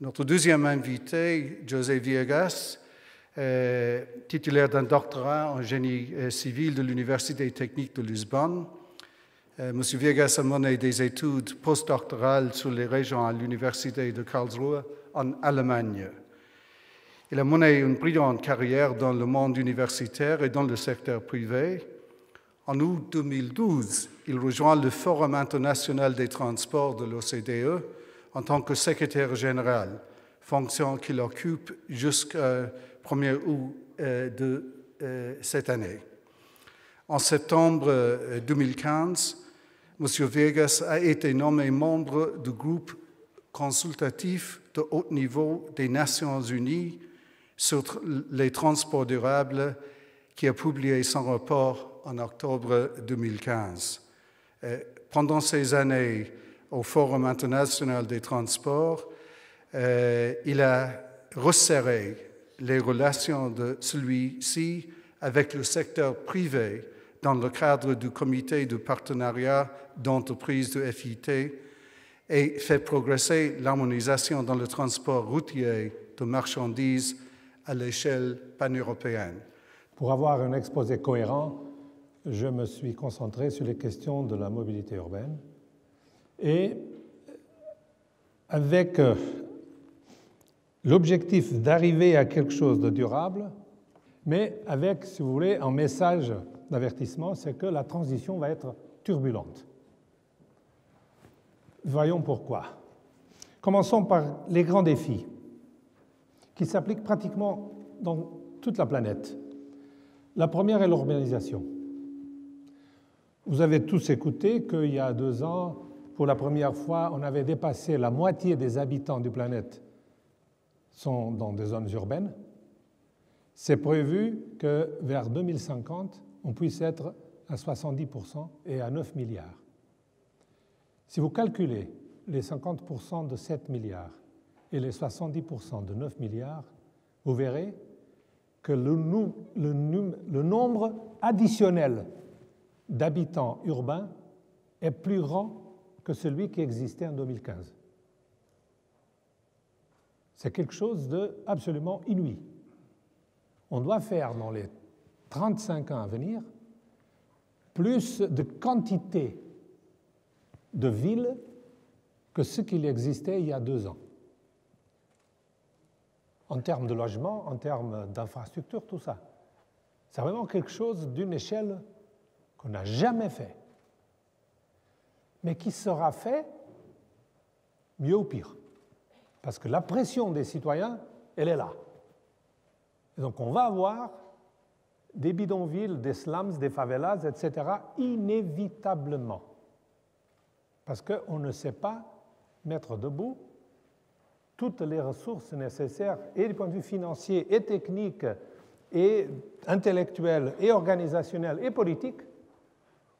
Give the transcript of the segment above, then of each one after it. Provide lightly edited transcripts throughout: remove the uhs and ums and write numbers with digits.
Notre deuxième invité, José Viegas, titulaire d'un doctorat en génie civil de l'Université technique de Lisbonne. M. Viegas a mené des études postdoctorales sur les régions à l'Université de Karlsruhe en Allemagne. Il a mené une brillante carrière dans le monde universitaire et dans le secteur privé. En août 2012, il rejoint le Forum international des transports de l'OCDE en tant que secrétaire général, fonction qu'il occupe jusqu'au 1er août de cette année. En septembre 2015, M. Viegas a été nommé membre du groupe consultatif de haut niveau des Nations Unies sur les transports durables qui a publié son rapport en octobre 2015. Pendant ces années au Forum international des transports, il a resserré les relations de celui-ci avec le secteur privé dans le cadre du comité de partenariat d'entreprise de FIT et fait progresser l'harmonisation dans le transport routier de marchandises à l'échelle pan-européenne. Pour avoir un exposé cohérent, je me suis concentré sur les questions de la mobilité urbaine et avec l'objectif d'arriver à quelque chose de durable, mais avec, si vous voulez, un message d'avertissement, c'est que la transition va être turbulente. Voyons pourquoi. Commençons par les grands défis qui s'appliquent pratiquement dans toute la planète. La première est l'urbanisation. Vous avez tous écouté qu'il y a 2 ans, pour la première fois, on avait dépassé la moitié des habitants de la planète sont dans des zones urbaines. C'est prévu que vers 2050, on puisse être à 70% et à 9 milliards. Si vous calculez les 50% de 7 milliards et les 70% de 9 milliards, vous verrez que le nombre additionnel d'habitants urbains est plus grand que celui qui existait en 2015. C'est quelque chose d'absolument inouï. On doit faire dans les 35 ans à venir plus de quantité de villes que ce qu'il existait il y a 2 ans. En termes de logement, en termes d'infrastructure, tout ça. C'est vraiment quelque chose d'une échelle qu'on n'a jamais fait, mais qui sera fait mieux ou pire. Parce que la pression des citoyens, elle est là. Et donc on va avoir des bidonvilles, des slums, des favelas, etc., inévitablement. Parce qu'on ne sait pas mettre debout toutes les ressources nécessaires, et du point de vue financier, et technique, et intellectuel, et organisationnel, et politique,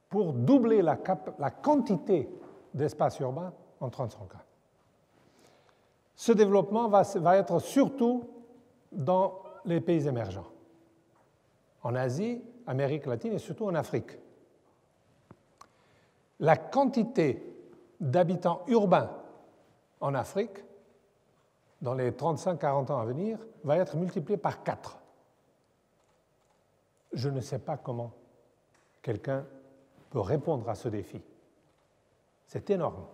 pour doubler la quantité d'espace urbain en 35 ans. Ce développement va être surtout dans les pays émergents, en Asie, Amérique latine et surtout en Afrique. La quantité d'habitants urbains en Afrique, dans les 35-40 ans à venir, va être multipliée par 4. Je ne sais pas comment quelqu'un peut répondre à ce défi. C'est énorme.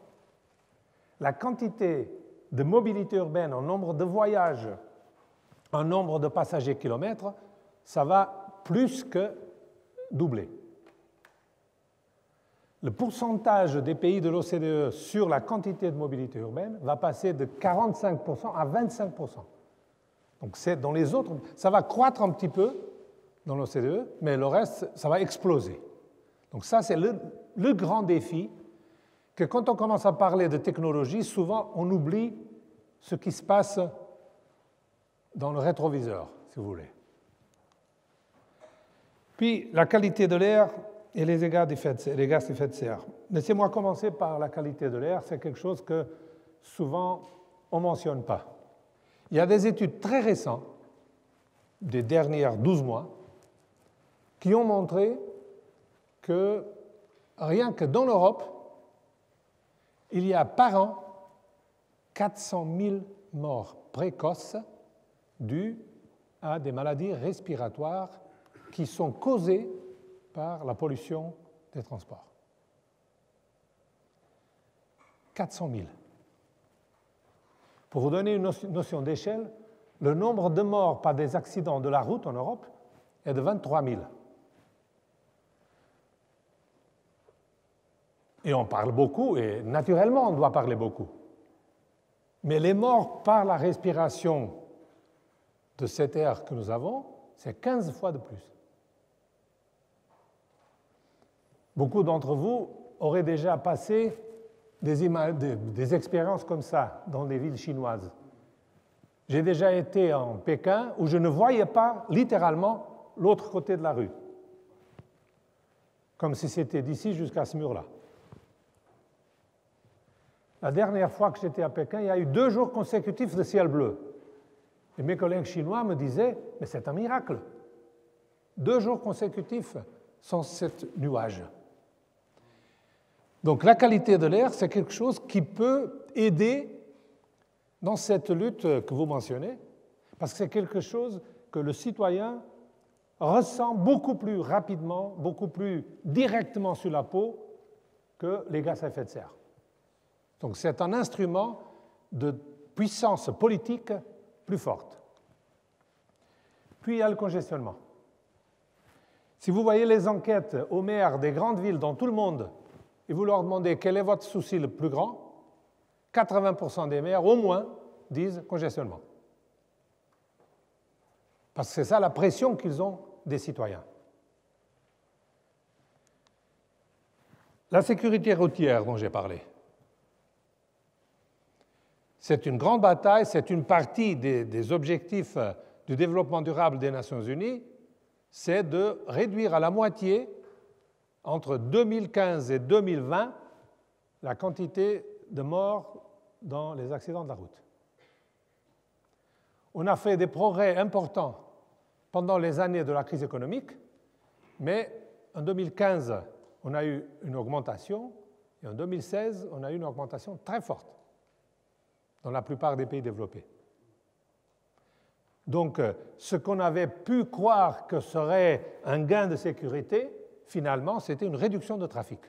La quantité de mobilité urbaine en nombre de voyages, en nombre de passagers kilomètres, ça va plus que doubler. Le pourcentage des pays de l'OCDE sur la quantité de mobilité urbaine va passer de 45% à 25%. Donc dans les autres, ça va croître un petit peu dans l'OCDE, mais le reste, ça va exploser. Donc ça, c'est le grand défi, que quand on commence à parler de technologie, souvent on oublie ce qui se passe dans le rétroviseur, si vous voulez. Puis la qualité de l'air et les gaz à effet de serre. Laissez-moi commencer par la qualité de l'air, c'est quelque chose que souvent on ne mentionne pas. Il y a des études très récentes, des dernières 12 mois, qui ont montré que rien que dans l'Europe, il y a par an 400 000 morts précoces dues à des maladies respiratoires qui sont causées par la pollution des transports. 400 000. Pour vous donner une notion d'échelle, le nombre de morts par des accidents de la route en Europe est de 23 000. Et on parle beaucoup, et naturellement on doit parler beaucoup. Mais les morts par la respiration de cet air que nous avons, c'est 15 fois de plus. Beaucoup d'entre vous auraient déjà passé des expériences comme ça dans des villes chinoises. J'ai déjà été en Pékin où je ne voyais pas littéralement l'autre côté de la rue, comme si c'était d'ici jusqu'à ce mur-là. La dernière fois que j'étais à Pékin, il y a eu 2 jours consécutifs de ciel bleu. Et mes collègues chinois me disaient, mais c'est un miracle. 2 jours consécutifs sans cet nuage. Donc la qualité de l'air, c'est quelque chose qui peut aider dans cette lutte que vous mentionnez, parce que c'est quelque chose que le citoyen ressent beaucoup plus rapidement, beaucoup plus directement sur la peau que les gaz à effet de serre. Donc c'est un instrument de puissance politique plus forte. Puis il y a le congestionnement. Si vous voyez les enquêtes aux maires des grandes villes dans tout le monde et vous leur demandez quel est votre souci le plus grand, 80% des maires, au moins, disent congestionnement. Parce que c'est ça la pression qu'ils ont des citoyens. La sécurité routière dont j'ai parlé, c'est une grande bataille, c'est une partie des objectifs du développement durable des Nations Unies, c'est de réduire à la moitié, entre 2015 et 2020, la quantité de morts dans les accidents de la route. On a fait des progrès importants pendant les années de la crise économique, mais en 2015, on a eu une augmentation, et en 2016, on a eu une augmentation très forte dans la plupart des pays développés. Donc, ce qu'on avait pu croire que serait un gain de sécurité, finalement, c'était une réduction de trafic.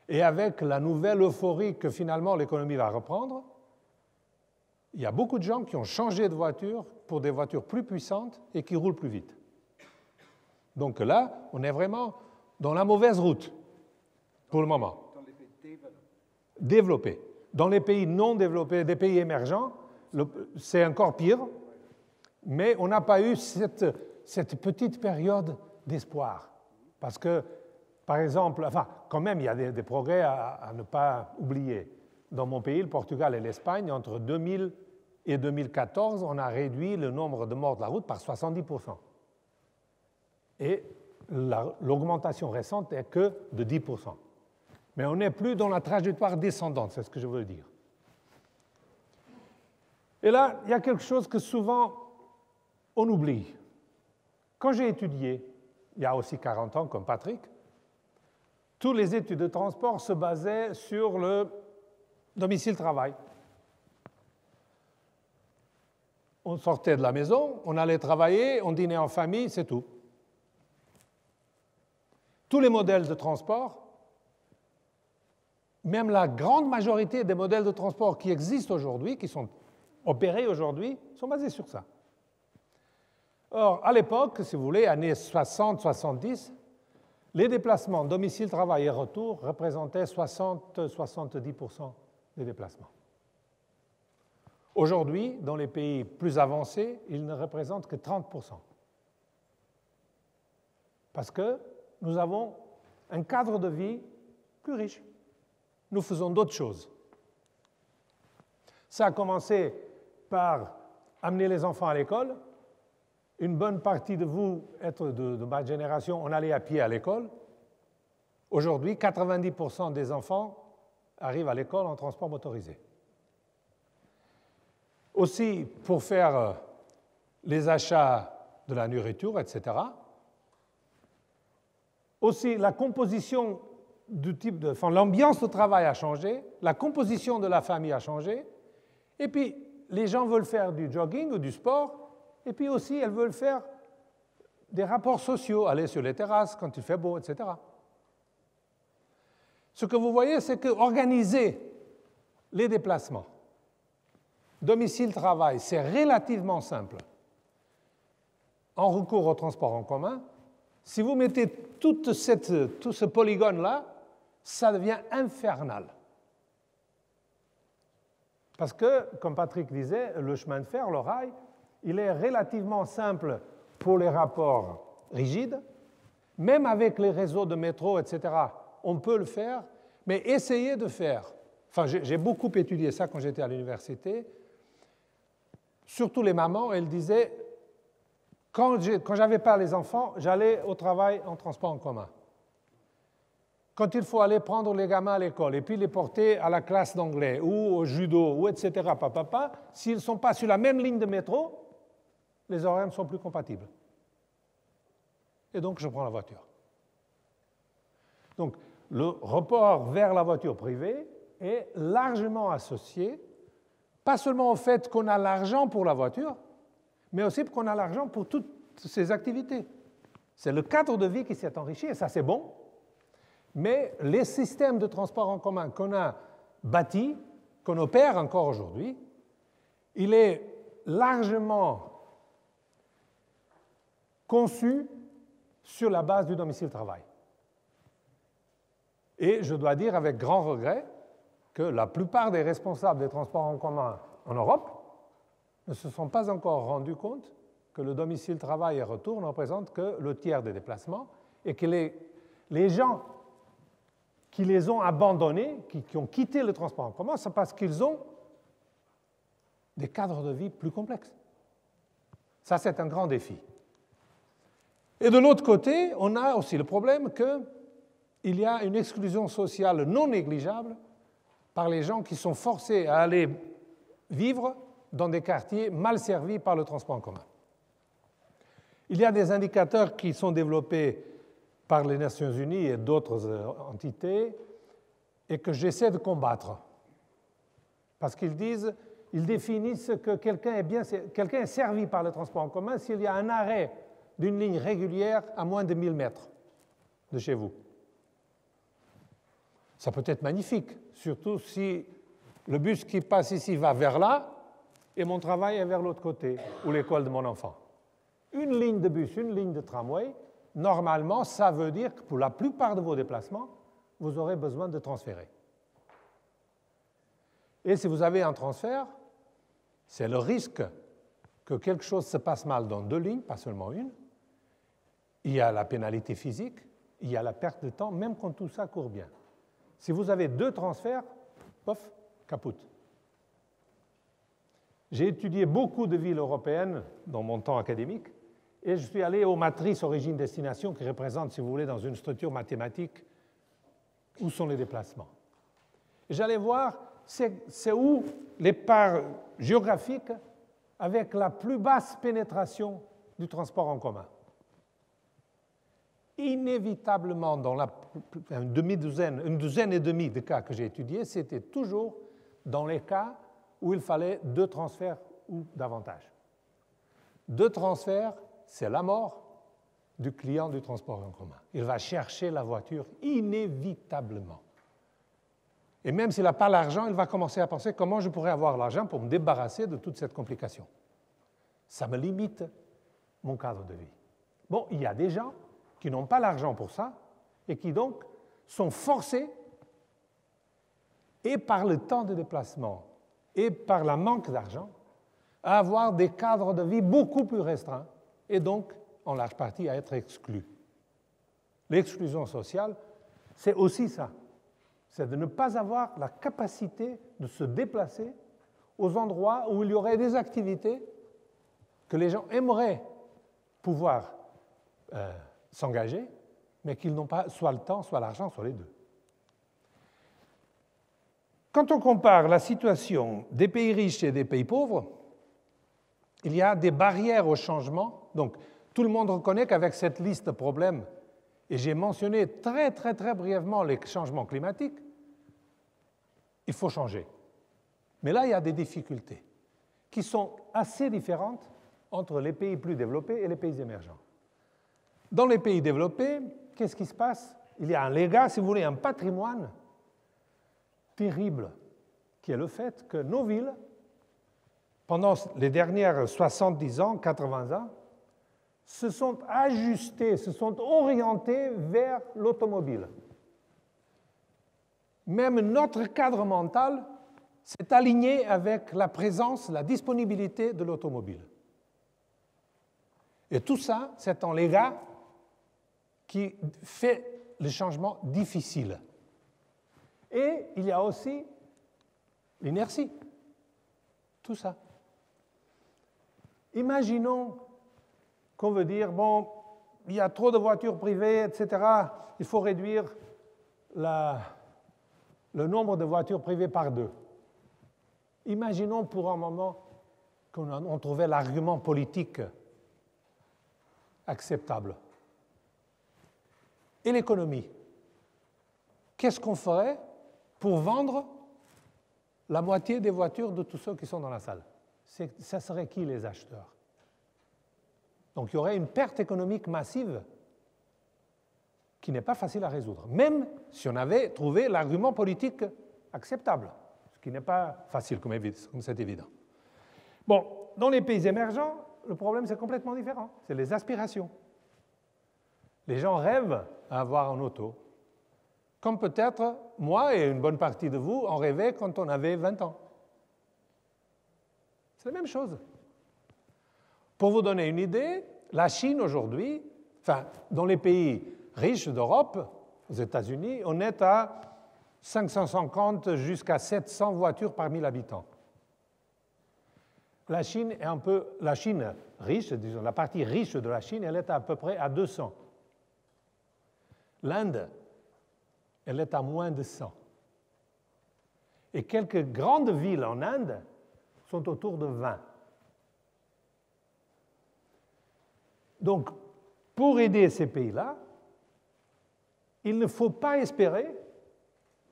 Et avec la nouvelle euphorie que finalement l'économie va reprendre, il y a beaucoup de gens qui ont changé de voiture pour des voitures plus puissantes et qui roulent plus vite. Donc là, on est vraiment dans la mauvaise route pour le moment. Dans les pays développés. Dans les pays non développés, des pays émergents, c'est encore pire, mais on n'a pas eu cette petite période d'espoir. Parce que, par exemple, enfin, quand même, il y a des progrès à ne pas oublier. Dans mon pays, le Portugal et l'Espagne, entre 2000 et 2014, on a réduit le nombre de morts de la route par 70%. Et l'augmentation récente n'est que de 10%. Mais on n'est plus dans la trajectoire descendante, c'est ce que je veux dire. Et là, il y a quelque chose que souvent on oublie. Quand j'ai étudié, il y a aussi 40 ans, comme Patrick, toutes les études de transport se basaient sur le domicile-travail. On sortait de la maison, on allait travailler, on dînait en famille, c'est tout. Tous les modèles de transport, même la grande majorité des modèles de transport qui existent aujourd'hui, qui sont opérés aujourd'hui, sont basés sur ça. Or, à l'époque, si vous voulez, années 60-70, les déplacements domicile, travail et retour représentaient 60-70% des déplacements. Aujourd'hui, dans les pays plus avancés, ils ne représentent que 30%. Parce que nous avons un cadre de vie plus riche. Nous faisons d'autres choses. Ça a commencé par amener les enfants à l'école. Une bonne partie de vous, être de ma génération, on allait à pied à l'école. Aujourd'hui, 90% des enfants arrivent à l'école en transport motorisé. Aussi, pour faire les achats de la nourriture, etc. Aussi, la composition du type de... Enfin, l'ambiance de travail a changé, la composition de la famille a changé, Et puis, les gens veulent faire du jogging ou du sport, et puis aussi, elles veulent faire des rapports sociaux, aller sur les terrasses quand il fait beau, etc. Ce que vous voyez, c'est qu'organiser les déplacements, domicile-travail, c'est relativement simple. En recours au transport en commun, si vous mettez tout ce polygone-là, ça devient infernal. Parce que, comme Patrick disait, le chemin de fer, le rail, il est relativement simple pour les rapports rigides. Même avec les réseaux de métro, etc., on peut le faire, mais essayez de faire. Enfin, j'ai beaucoup étudié ça quand j'étais à l'université. Surtout les mamans, elles disaient, quand j'avais pas les enfants, j'allais au travail en transport en commun. Quand il faut aller prendre les gamins à l'école et puis les porter à la classe d'anglais ou au judo, ou etc., s'ils ne sont pas sur la même ligne de métro, les horaires ne sont plus compatibles. Et donc, je prends la voiture. Donc, le report vers la voiture privée est largement associé, pas seulement au fait qu'on a l'argent pour la voiture, mais aussi qu'on a l'argent pour toutes ces activités. C'est le cadre de vie qui s'est enrichi, et ça c'est bon, mais les systèmes de transport en commun qu'on a bâtis, qu'on opère encore aujourd'hui, il est largement conçu sur la base du domicile-travail. Et je dois dire avec grand regret que la plupart des responsables des transports en commun en Europe ne se sont pas encore rendus compte que le domicile-travail et retour ne représentent que le tiers des déplacements et que les gens qui les ont abandonnés, qui ont quitté le transport en commun, c'est parce qu'ils ont des cadres de vie plus complexes. Ça, c'est un grand défi. Et de l'autre côté, on a aussi le problème qu'il y a une exclusion sociale non négligeable par les gens qui sont forcés à aller vivre dans des quartiers mal servis par le transport en commun. Il y a des indicateurs qui sont développés par les Nations Unies et d'autres entités et que j'essaie de combattre. Parce qu'ils définissent que quelqu'un est servi par le transport en commun s'il y a un arrêt d'une ligne régulière à moins de 1000 mètres de chez vous. Ça peut être magnifique, surtout si le bus qui passe ici va vers là et mon travail est vers l'autre côté, ou l'école de mon enfant. Une ligne de bus, une ligne de tramway, normalement, ça veut dire que pour la plupart de vos déplacements, vous aurez besoin de transférer. Et si vous avez un transfert, c'est le risque que quelque chose se passe mal dans deux lignes, pas seulement une. Il y a la pénalité physique, il y a la perte de temps, même quand tout ça court bien. Si vous avez deux transferts, pof, capote. J'ai étudié beaucoup de villes européennes dans mon temps académique et je suis allé aux matrices origine-destination qui représentent, si vous voulez, dans une structure mathématique, où sont les déplacements. Et j'allais voir, c'est où les parts géographiques avec la plus basse pénétration du transport en commun. Inévitablement, dans une douzaine et demie de cas que j'ai étudiés, c'était toujours dans les cas où il fallait deux transferts ou davantage. Deux transferts, c'est la mort du client du transport en commun. Il va chercher la voiture inévitablement. Et même s'il n'a pas l'argent, il va commencer à penser comment je pourrais avoir l'argent pour me débarrasser de toute cette complication. Ça me limite mon cadre de vie. Bon, il y a des gens qui n'ont pas l'argent pour ça et qui donc sont forcés, et par le temps de déplacement et par le manque d'argent, à avoir des cadres de vie beaucoup plus restreints et donc, en large partie, à être exclus. L'exclusion sociale, c'est aussi ça. C'est de ne pas avoir la capacité de se déplacer aux endroits où il y aurait des activités que les gens aimeraient pouvoir s'engager, mais qu'ils n'ont pas soit le temps, soit l'argent, soit les deux. Quand on compare la situation des pays riches et des pays pauvres, il y a des barrières au changement. Donc, tout le monde reconnaît qu'avec cette liste de problèmes, et j'ai mentionné très, très, très brièvement les changements climatiques, il faut changer. Mais là, il y a des difficultés qui sont assez différentes entre les pays plus développés et les pays émergents. Dans les pays développés, qu'est-ce qui se passe? Il y a un légat, si vous voulez, un patrimoine terrible, qui est le fait que nos villes, pendant les dernières 70 ans, 80 ans, se sont ajustées, se sont orientées vers l'automobile. Même notre cadre mental s'est aligné avec la présence, la disponibilité de l'automobile. Et tout ça, c'est un légat qui fait le changement difficile. Et il y a aussi l'inertie. Tout ça. Imaginons qu'on veut dire, bon, il y a trop de voitures privées, etc. Il faut réduire le nombre de voitures privées par 2. Imaginons pour un moment qu'on trouvait l'argument politique acceptable. Et l'économie? Qu'est-ce qu'on ferait pour vendre la moitié des voitures de tous ceux qui sont dans la salle? Ça serait qui les acheteurs? Donc il y aurait une perte économique massive qui n'est pas facile à résoudre, même si on avait trouvé l'argument politique acceptable, ce qui n'est pas facile, comme c'est évident. Bon, dans les pays émergents, le problème c'est complètement différent, c'est les aspirations. Les gens rêvent à avoir un auto, comme peut-être moi et une bonne partie de vous en rêvaient quand on avait 20 ans. C'est la même chose. Pour vous donner une idée, la Chine aujourd'hui, enfin, dans les pays riches d'Europe, aux États-Unis, on est à 550 jusqu'à 700 voitures par 1000 habitants. La Chine est un peu, la Chine riche, disons, la partie riche de la Chine, elle est à peu près à 200. L'Inde, elle est à moins de 100. Et quelques grandes villes en Inde sont autour de 20. Donc, pour aider ces pays-là, il ne faut pas espérer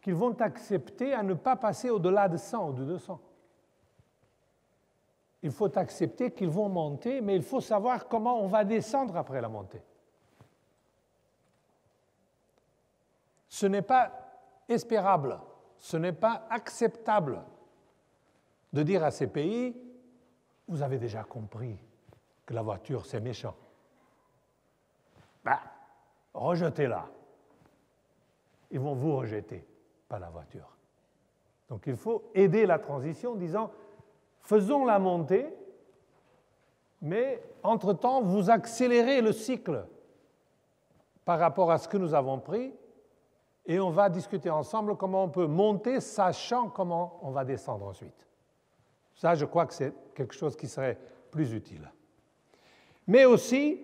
qu'ils vont accepter à ne pas passer au-delà de 100 ou de 200. Il faut accepter qu'ils vont monter, mais il faut savoir comment on va descendre après la montée. Ce n'est pas espérable, ce n'est pas acceptable de dire à ces pays, vous avez déjà compris que la voiture, c'est méchant. Rejetez-la. Ils vont vous rejeter, pas la voiture. Donc il faut aider la transition en disant, faisons la montée, mais entre-temps, vous accélérez le cycle par rapport à ce que nous avons pris, et on va discuter ensemble comment on peut monter, sachant comment on va descendre ensuite. Ça, je crois que c'est quelque chose qui serait plus utile. Mais aussi,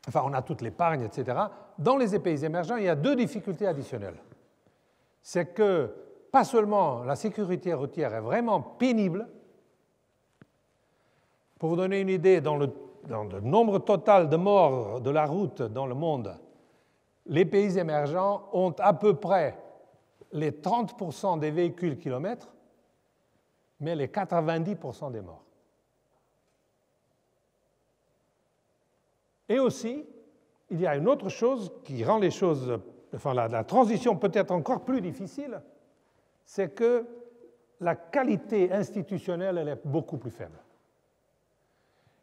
enfin, on a toute l'épargne, etc. Dans les pays émergents, il y a 2 difficultés additionnelles. C'est que, pas seulement la sécurité routière est vraiment pénible. Pour vous donner une idée, dans le nombre total de morts de la route dans le monde, les pays émergents ont à peu près les 30% des véhicules kilomètres, mais les 90% des morts. Et aussi, il y a une autre chose qui rend les choses, enfin la transition peut-être encore plus difficile, c'est que la qualité institutionnelle, elle est beaucoup plus faible.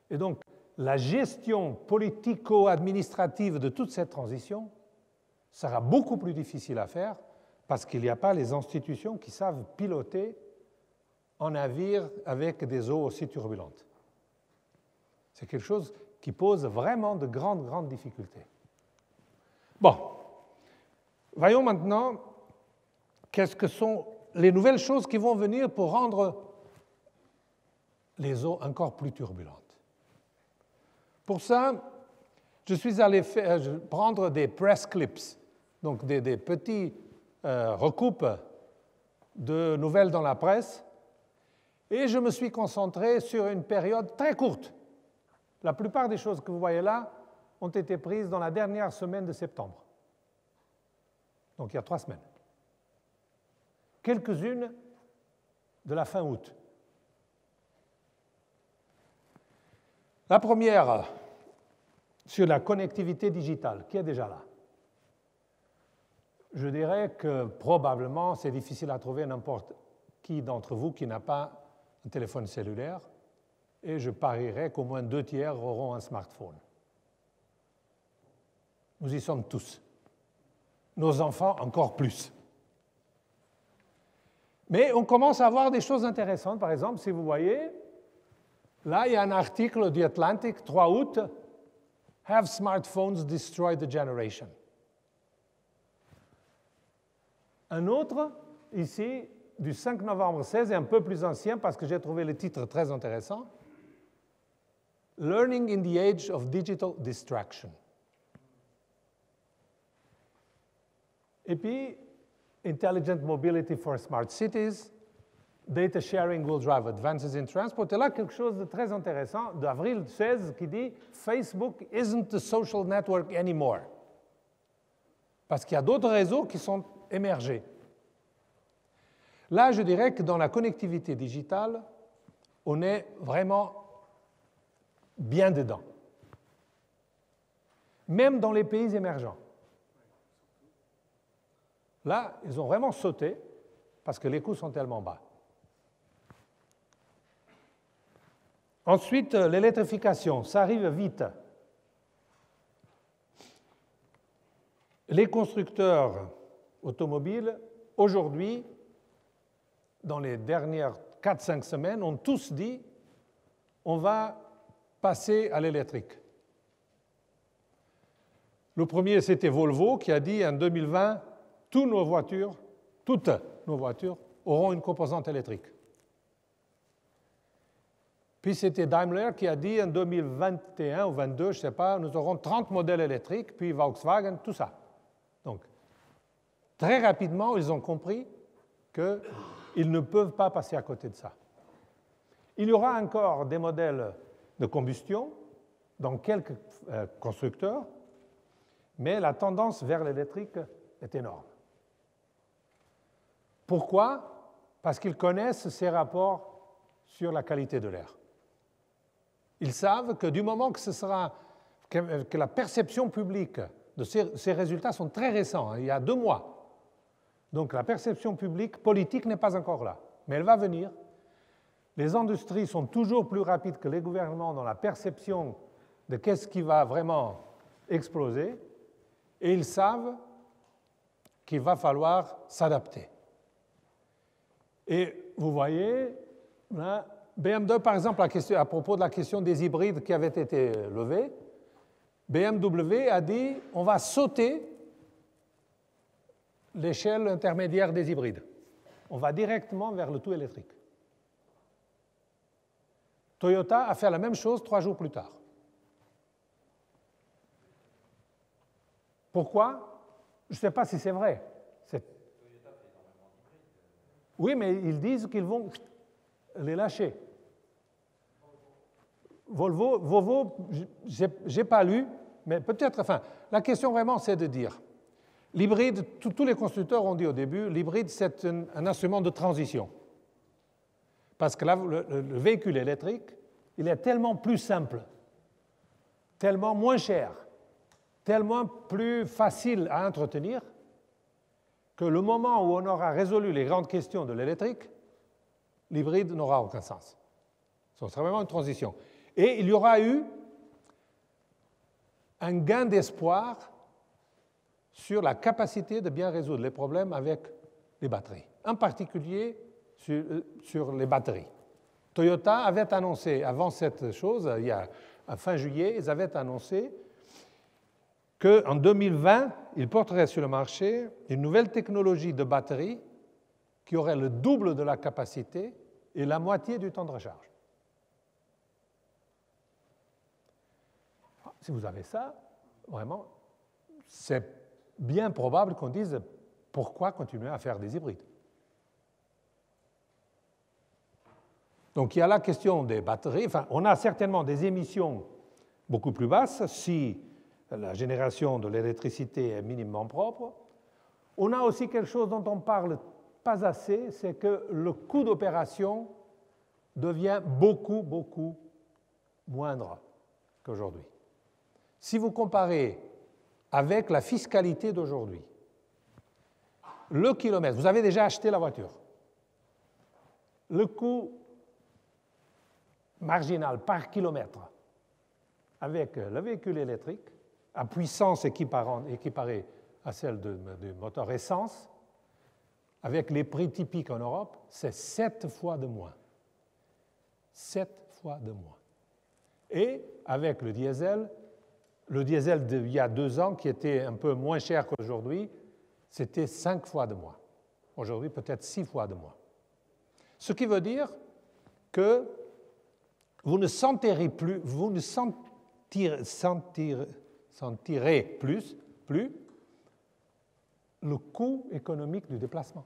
Et donc, la gestion politico-administrative de toute cette transition sera beaucoup plus difficile à faire parce qu'il n'y a pas les institutions qui savent piloter un navire avec des eaux aussi turbulentes. C'est quelque chose qui pose vraiment de grandes difficultés. Bon, voyons maintenant qu'est-ce que sont les nouvelles choses qui vont venir pour rendre les eaux encore plus turbulentes. Pour ça, je suis allé prendre des press clips, donc des petits recoupes de nouvelles dans la presse, et je me suis concentré sur une période très courte. La plupart des choses que vous voyez là ont été prises dans la dernière semaine de septembre. Donc il y a 3 semaines. Quelques-unes de la fin août. La première, sur la connectivité digitale, qui est déjà là. Je dirais que probablement c'est difficile à trouver n'importe qui d'entre vous qui n'a pas un téléphone cellulaire, et je parierais qu'au moins 2/3 auront un smartphone. Nous y sommes tous. Nos enfants encore plus. Mais on commence à voir des choses intéressantes. Par exemple, si vous voyez, là, il y a un article du Atlantic, 3 août, « Have smartphones destroyed the generation ?» Un autre, ici, du 5 novembre 16, est un peu plus ancien parce que j'ai trouvé le titre très intéressant. « Learning in the Age of Digital Distraction ». Et puis, Intelligent Mobility for Smart Cities, Data Sharing will drive advances in transport. Et là, quelque chose de très intéressant d'avril 16 qui dit « Facebook isn't a social network anymore ». Parce qu'il y a d'autres réseaux qui sont émergés. Là, je dirais que dans la connectivité digitale, on est vraiment bien dedans. Même dans les pays émergents. Là, ils ont vraiment sauté parce que les coûts sont tellement bas. Ensuite, l'électrification, ça arrive vite. Les constructeurs automobiles, aujourd'hui, dans les dernières 4-5 semaines, ont tous dit on va passer à l'électrique. Le premier, c'était Volvo, qui a dit en 2020, toutes nos voitures auront une composante électrique. Puis c'était Daimler qui a dit en 2021 ou 2022, je ne sais pas, nous aurons 30 modèles électriques, puis Volkswagen, tout ça. Donc, très rapidement, ils ont compris qu'ils ne peuvent pas passer à côté de ça. Il y aura encore des modèles de combustion dans quelques constructeurs, mais la tendance vers l'électrique est énorme. Pourquoi? Parce qu'ils connaissent ces rapports sur la qualité de l'air. Ils savent que du moment que la perception publique de ces résultats sont très récents, hein, il y a 2 mois. Donc la perception publique politique n'est pas encore là, mais elle va venir. Les industries sont toujours plus rapides que les gouvernements dans la perception de qu'est-ce qui va vraiment exploser, et ils savent qu'il va falloir s'adapter. Et vous voyez, là, BMW, par exemple, à propos de la question des hybrides qui avait été levée, BMW a dit on va sauter l'échelle intermédiaire des hybrides. On va directement vers le tout électrique. Toyota a fait la même chose 3 jours plus tard. Pourquoi? Je ne sais pas si c'est vrai. Oui, mais ils disent qu'ils vont les lâcher. Volvo, je n'ai pas lu, mais peut-être, enfin, la question vraiment, c'est de dire, l'hybride, tous les constructeurs ont dit au début, l'hybride, c'est un instrument de transition. Parce que là, le véhicule électrique, il est tellement plus simple, tellement moins cher, tellement plus facile à entretenir, que le moment où on aura résolu les grandes questions de l'électrique, l'hybride n'aura aucun sens. Ce sera vraiment une transition. Et il y aura eu un gain d'espoir sur la capacité de bien résoudre les problèmes avec les batteries, en particulier sur les batteries. Toyota avait annoncé, avant cette chose, à fin juillet, ils avaient annoncé qu'en 2020, ils porteraient sur le marché une nouvelle technologie de batterie qui aurait le double de la capacité et la moitié du temps de recharge. Si vous avez ça, vraiment, c'est bien probable qu'on dise pourquoi continuer à faire des hybrides. Donc il y a la question des batteries. Enfin, on a certainement des émissions beaucoup plus basses si la génération de l'électricité est minimum propre. On a aussi quelque chose dont on parle pas assez, c'est que le coût d'opération devient beaucoup, beaucoup moindre qu'aujourd'hui. Si vous comparez avec la fiscalité d'aujourd'hui, le kilomètre, vous avez déjà acheté la voiture, le coût marginal par kilomètre avec le véhicule électrique, à puissance équiparée à celle du moteur essence, avec les prix typiques en Europe, c'est 7 fois de moins. 7 fois de moins. Et avec le diesel d'il y a 2 ans, qui était un peu moins cher qu'aujourd'hui, c'était 5 fois de moins. Aujourd'hui, peut-être 6 fois de moins. Ce qui veut dire que vous ne sentirez plus, vous ne sentirez plus le coût économique du déplacement.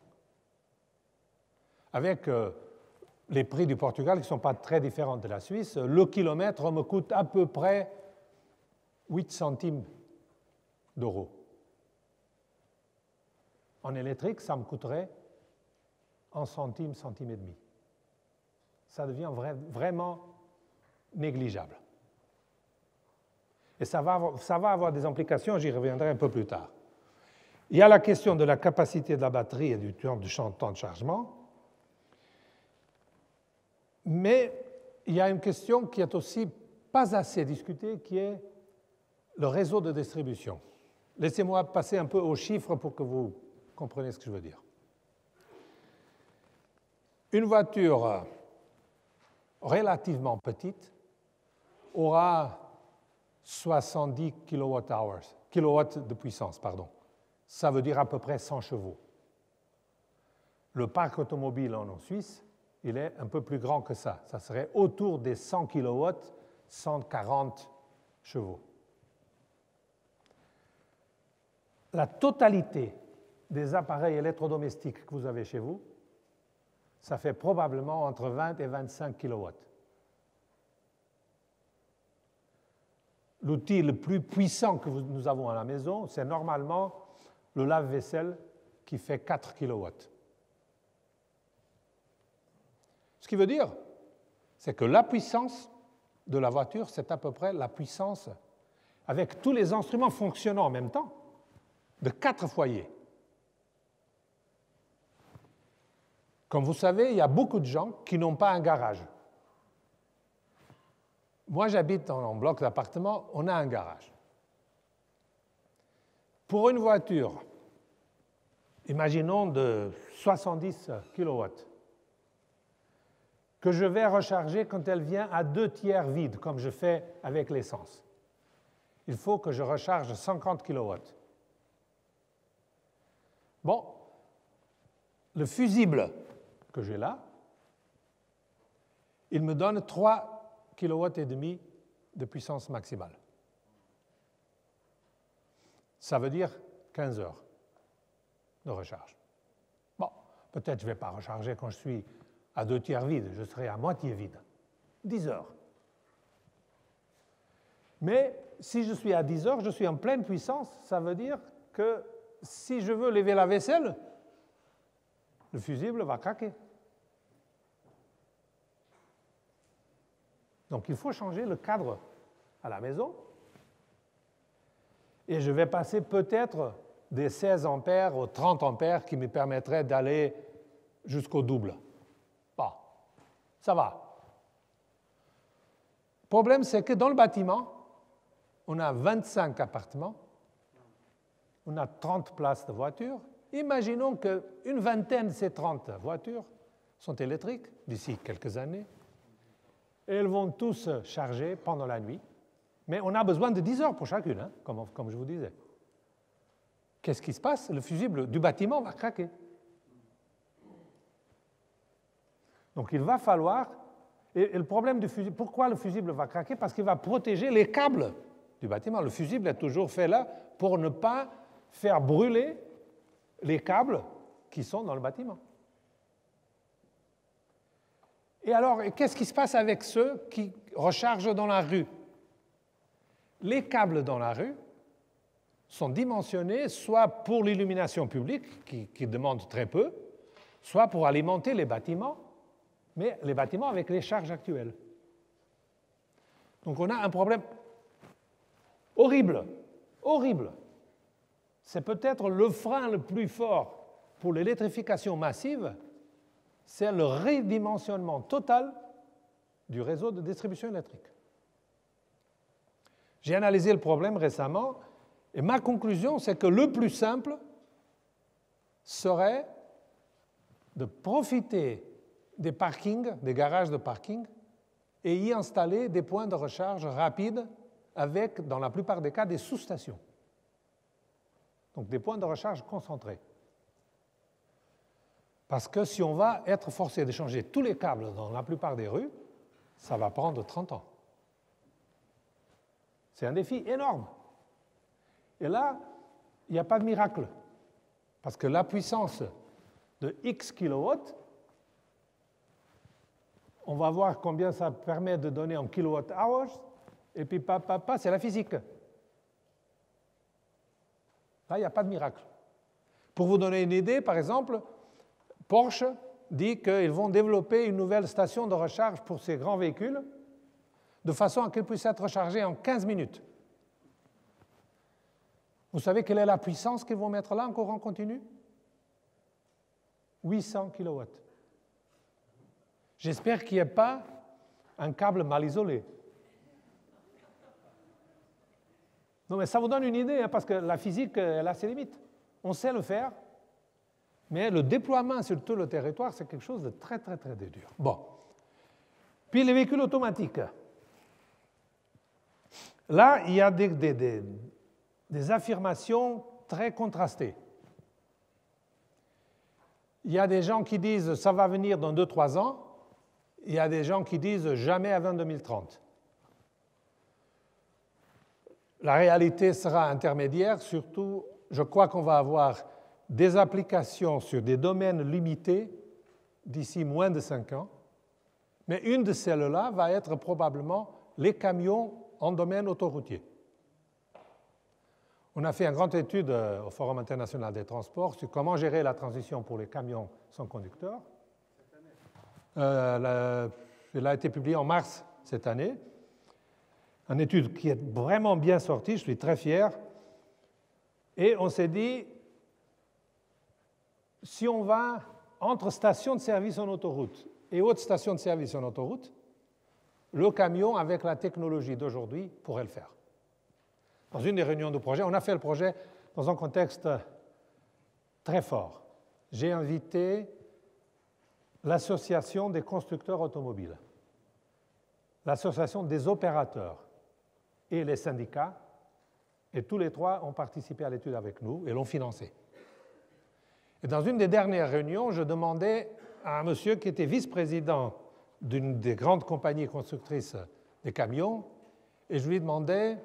Avec les prix du Portugal qui ne sont pas très différents de la Suisse, le kilomètre me coûte à peu près 8 centimes d'euros. En électrique, ça me coûterait 1 centime, centime et demi. Ça devient vraiment négligeable. Et ça va avoir des implications, j'y reviendrai un peu plus tard. Il y a la question de la capacité de la batterie et du temps de chargement, mais il y a une question qui est aussi pas assez discutée, qui est le réseau de distribution. Laissez-moi passer un peu aux chiffres pour que vous compreniez ce que je veux dire. Une voiture relativement petite aura 70 kilowatts de puissance, pardon. Ça veut dire à peu près 100 chevaux. Le parc automobile en Suisse, il est un peu plus grand que ça. Ça serait autour des 100 kilowatts, 140 chevaux. La totalité des appareils électrodomestiques que vous avez chez vous, ça fait probablement entre 20 et 25 kilowatts. L'outil le plus puissant que nous avons à la maison, c'est normalement le lave-vaisselle qui fait 4 kilowatts. Ce qui veut dire, c'est que la puissance de la voiture, c'est à peu près la puissance, avec tous les instruments fonctionnant en même temps, de 4 foyers. Comme vous savez, il y a beaucoup de gens qui n'ont pas un garage. Moi, j'habite en bloc d'appartement, on a un garage. Pour une voiture, imaginons de 70 kilowatts, que je vais recharger quand elle vient à 2/3 vide, comme je fais avec l'essence. Il faut que je recharge 50 kilowatts. Bon, le fusible que j'ai là, il me donne 3 kilowatts et demi de puissance maximale. Ça veut dire 15 heures de recharge. Bon, peut-être je ne vais pas recharger quand je suis à 2/3 vide, je serai à moitié vide. 10 heures. Mais si je suis à 10 heures, je suis en pleine puissance, ça veut dire que si je veux lever la vaisselle, le fusible va craquer. Donc il faut changer le cadre à la maison. Et je vais passer peut-être des 16 ampères aux 30 ampères qui me permettraient d'aller jusqu'au double. Bon, ça va. Le problème, c'est que dans le bâtiment, on a 25 appartements, on a 30 places de voitures. Imaginons qu'une vingtaine de ces 30 voitures sont électriques d'ici quelques années. Et elles vont tous charger pendant la nuit. Mais on a besoin de 10 heures pour chacune, hein, comme je vous disais. Qu'est-ce qui se passe? Le fusible du bâtiment va craquer. Donc il va falloir... Et le problème du fusible, pourquoi le fusible va craquer? Parce qu'il va protéger les câbles du bâtiment. Le fusible est toujours fait là pour ne pas faire brûler les câbles qui sont dans le bâtiment. Et alors, qu'est-ce qui se passe avec ceux qui rechargent dans la rue? Les câbles dans la rue sont dimensionnés soit pour l'illumination publique, qui demande très peu, soit pour alimenter les bâtiments, mais les bâtiments avec les charges actuelles. Donc on a un problème horrible, horrible. C'est peut-être le frein le plus fort pour l'électrification massive, c'est le redimensionnement total du réseau de distribution électrique. J'ai analysé le problème récemment et ma conclusion, c'est que le plus simple serait de profiter des parkings, des garages de parking, et y installer des points de recharge rapides avec, dans la plupart des cas, des sous-stations. Donc des points de recharge concentrés. Parce que si on va être forcé de changer tous les câbles dans la plupart des rues, ça va prendre 30 ans. C'est un défi énorme. Et là, il n'y a pas de miracle. Parce que la puissance de X kilowatts, on va voir combien ça permet de donner en kilowatt-hours, et puis c'est la physique. Là, il n'y a pas de miracle. Pour vous donner une idée, par exemple, Porsche dit qu'ils vont développer une nouvelle station de recharge pour ces grands véhicules, de façon à qu'elle puisse être rechargée en 15 minutes. Vous savez quelle est la puissance qu'ils vont mettre là en courant continu? 800 kilowatts. J'espère qu'il n'y a pas un câble mal isolé. Non, mais ça vous donne une idée, hein, parce que la physique, elle a ses limites. On sait le faire, mais le déploiement sur tout le territoire, c'est quelque chose de très, très, très dur. Bon. Puis les véhicules automatiques. Là, il y a des affirmations très contrastées. Il y a des gens qui disent « ça va venir dans 2-3 ans », il y a des gens qui disent « jamais avant 2030 ». La réalité sera intermédiaire, surtout, je crois qu'on va avoir des applications sur des domaines limités d'ici moins de 5 ans, mais une de celles-là va être probablement les camions en domaine autoroutier. On a fait une grande étude au Forum international des transports sur comment gérer la transition pour les camions sans conducteur. Elle a été publiée en mars cette année. Une étude qui est vraiment bien sortie, je suis très fier. Et on s'est dit, si on va entre stations de service en autoroute et haute station de service en autoroute, le camion, avec la technologie d'aujourd'hui, pourrait le faire. Dans une des réunions du projet, on a fait le projet dans un contexte très fort. J'ai invité l'association des constructeurs automobiles, l'association des opérateurs et les syndicats, et tous les trois ont participé à l'étude avec nous et l'ont financée. Et dans une des dernières réunions, je demandais à un monsieur qui était vice-président d'une des grandes compagnies constructrices des camions, et je lui demandais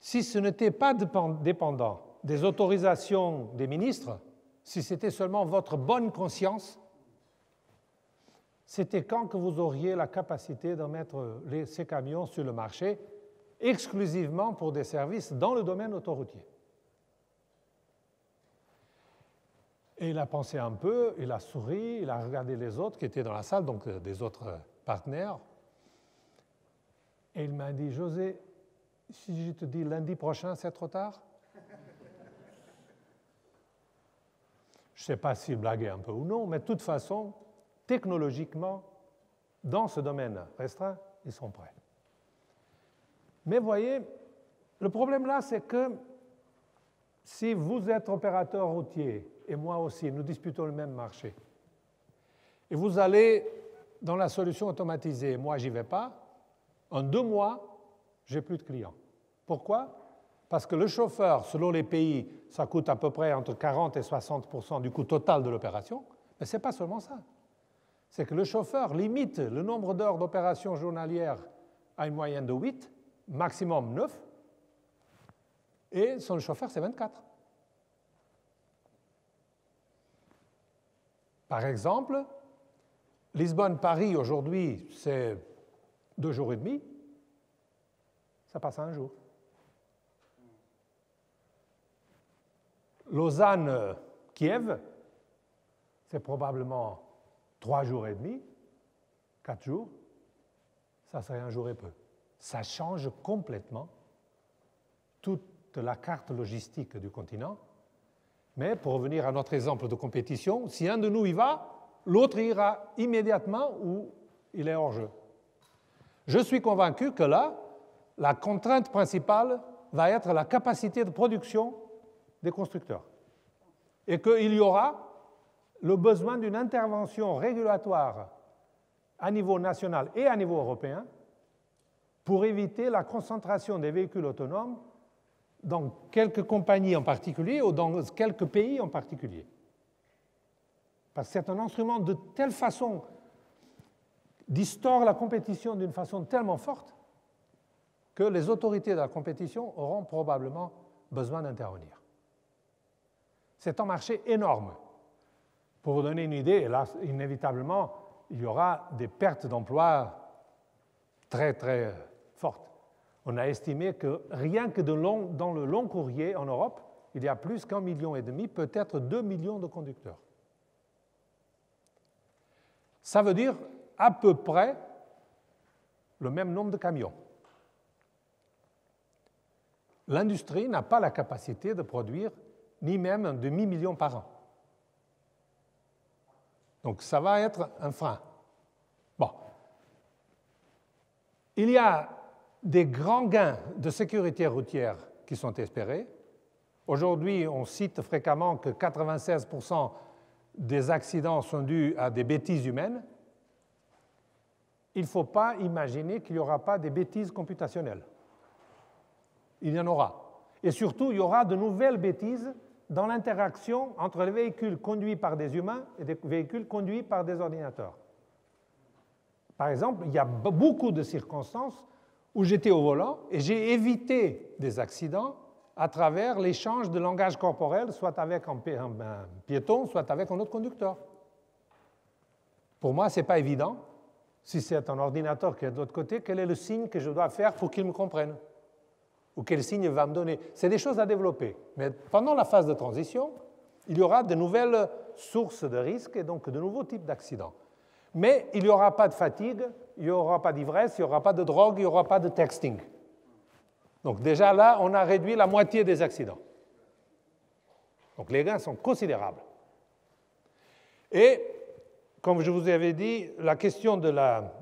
si ce n'était pas dépendant des autorisations des ministres, si c'était seulement votre bonne conscience, c'était quand que vous auriez la capacité de mettre ces camions sur le marché exclusivement pour des services dans le domaine autoroutier. Et il a pensé un peu, il a souri, il a regardé les autres qui étaient dans la salle, donc des autres partenaires, et il m'a dit « José, si je te dis lundi prochain, c'est trop tard ?» Je ne sais pas s'il blaguait un peu ou non, mais de toute façon, technologiquement, dans ce domaine restreint, ils sont prêts. Mais voyez, le problème là, c'est que si vous êtes opérateur routier, et moi aussi, nous disputons le même marché, et vous allez dans la solution automatisée, moi j'y vais pas, en 2 mois, j'ai plus de clients. Pourquoi? Parce que le chauffeur, selon les pays, ça coûte à peu près entre 40 et 60% du coût total de l'opération, mais ce n'est pas seulement ça. C'est que le chauffeur limite le nombre d'heures d'opération journalière à une moyenne de 8, maximum 9, et son chauffeur, c'est 24. Par exemple, Lisbonne-Paris, aujourd'hui, c'est 2 jours et demi, ça passe à 1 jour. Lausanne-Kiev, c'est probablement 3 jours et demi, 4 jours, ça serait un jour et peu. Ça change complètement toute la carte logistique du continent. Mais pour revenir à notre exemple de compétition, si un de nous y va, l'autre ira immédiatement ou il est hors jeu. Je suis convaincu que là, la contrainte principale va être la capacité de production des constructeurs et qu'il y aura le besoin d'une intervention régulatoire à niveau national et à niveau européen pour éviter la concentration des véhicules autonomes dans quelques compagnies en particulier ou dans quelques pays en particulier. Parce que c'est un instrument de telle façon distord la compétition d'une façon tellement forte que les autorités de la compétition auront probablement besoin d'intervenir. C'est un marché énorme. Pour vous donner une idée, et là, inévitablement, il y aura des pertes d'emplois très, très fortes. On a estimé que rien que dans le long courrier en Europe, il y a plus qu'1,5 million, peut-être 2 millions de conducteurs. Ça veut dire à peu près le même nombre de camions. L'industrie n'a pas la capacité de produire ni même un demi-million par an. Donc ça va être un frein. Bon. Il y a des grands gains de sécurité routière qui sont espérés. Aujourd'hui, on cite fréquemment que 96% des accidents sont dus à des bêtises humaines. Il ne faut pas imaginer qu'il n'y aura pas des bêtises computationnelles. Il y en aura. Et surtout, il y aura de nouvelles bêtises dans l'interaction entre les véhicules conduits par des humains et des véhicules conduits par des ordinateurs. Par exemple, il y a beaucoup de circonstances où j'étais au volant et j'ai évité des accidents à travers l'échange de langage corporel, soit avec un piéton, soit avec un autre conducteur. Pour moi, ce n'est pas évident. Si c'est un ordinateur qui est de l'autre côté, quel est le signe que je dois faire pour qu'il me comprenne? Ou quel signe il va me donner? C'est des choses à développer. Mais pendant la phase de transition, il y aura de nouvelles sources de risques et donc de nouveaux types d'accidents. Mais il n'y aura pas de fatigue, il n'y aura pas d'ivresse, il n'y aura pas de drogue, il n'y aura pas de texting. Donc déjà là, on a réduit la moitié des accidents. Donc les gains sont considérables. Et, comme je vous avais dit, la question de la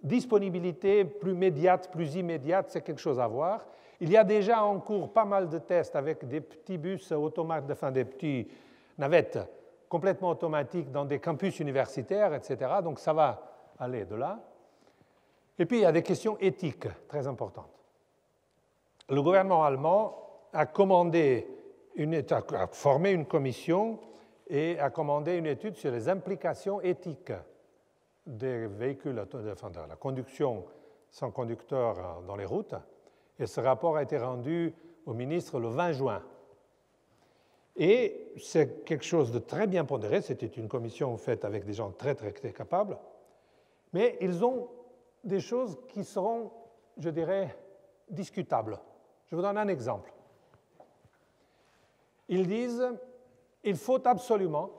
disponibilité plus immédiate, c'est quelque chose à voir. Il y a déjà en cours pas mal de tests avec des petits bus automatiques, enfin des petits navettes complètement automatiques dans des campus universitaires, etc. Donc ça va aller de là. Et puis il y a des questions éthiques très importantes. Le gouvernement allemand a formé une commission et a commandé une étude sur les implications éthiques des véhicules, de la conduction sans conducteur dans les routes. Et ce rapport a été rendu au ministre le 20 juin. Et c'est quelque chose de très bien pondéré. C'était une commission faite avec des gens très, très, très capables. Mais ils ont des choses qui seront, je dirais, discutables. Je vous donne un exemple. Ils disent qu'il faut absolument,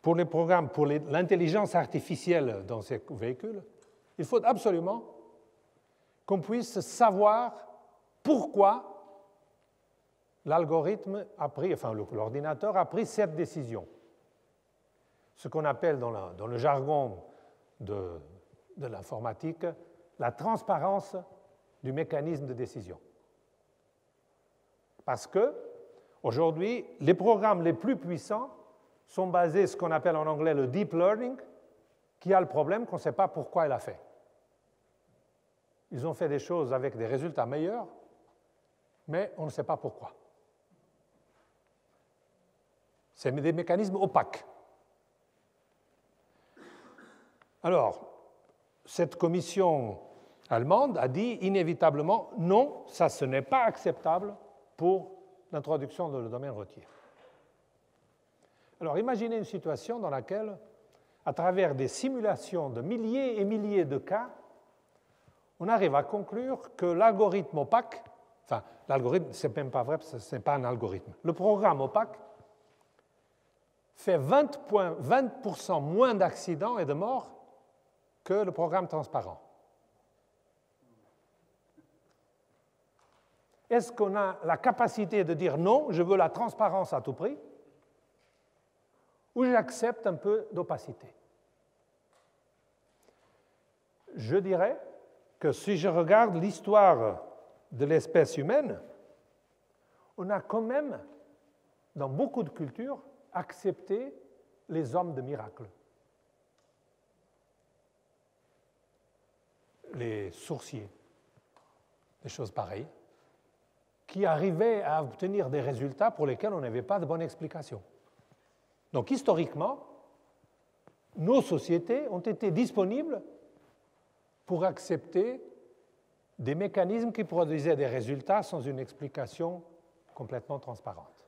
pour les programmes, pour l'intelligence artificielle dans ces véhicules, il faut absolument qu'on puisse savoir pourquoi l'algorithme a pris, enfin l'ordinateur a pris cette décision. Ce qu'on appelle dans le jargon de l'informatique la transparence du mécanisme de décision. Parce que, aujourd'hui, les programmes les plus puissants sont basés sur ce qu'on appelle en anglais le deep learning, qui a le problème qu'on ne sait pas pourquoi il a fait. Ils ont fait des choses avec des résultats meilleurs, mais on ne sait pas pourquoi. C'est des mécanismes opaques. Alors, cette commission allemande a dit inévitablement non, ça ce n'est pas acceptable pour l'introduction dans le domaine routier. Alors imaginez une situation dans laquelle, à travers des simulations de milliers et milliers de cas, on arrive à conclure que l'algorithme opaque Enfin, l'algorithme, ce n'est même pas vrai, parce que ce n'est pas un algorithme. Le programme opaque fait 20% moins d'accidents et de morts que le programme transparent. Est-ce qu'on a la capacité de dire non, je veux la transparence à tout prix, ou j'accepte un peu d'opacité? Je dirais que si je regarde l'histoire de l'espèce humaine, on a quand même, dans beaucoup de cultures, accepté les hommes de miracle. Les sourciers, des choses pareilles, qui arrivaient à obtenir des résultats pour lesquels on n'avait pas de bonne explication. Donc historiquement, nos sociétés ont été disponibles pour accepter des mécanismes qui produisaient des résultats sans une explication complètement transparente.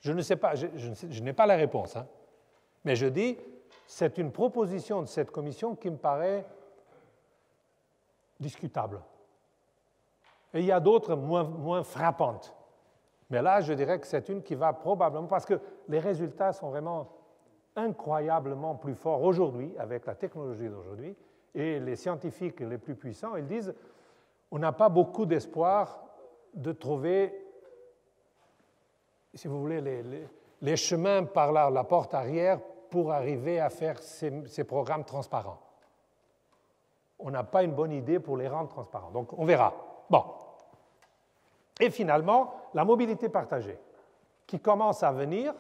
Je ne sais pas, je n'ai pas la réponse, hein, mais je dis, c'est une proposition de cette commission qui me paraît discutable. Et il y a d'autres moins frappantes. Mais là, je dirais que c'est une qui va probablement, parce que les résultats sont vraiment incroyablement plus forts aujourd'hui, avec la technologie d'aujourd'hui, et les scientifiques les plus puissants, ils disent, on n'a pas beaucoup d'espoir de trouver, si vous voulez, les chemins par la porte arrière pour arriver à faire ces programmes transparents. On n'a pas une bonne idée pour les rendre transparents. Donc, on verra. Bon. Et finalement, la mobilité partagée, qui commence à venir.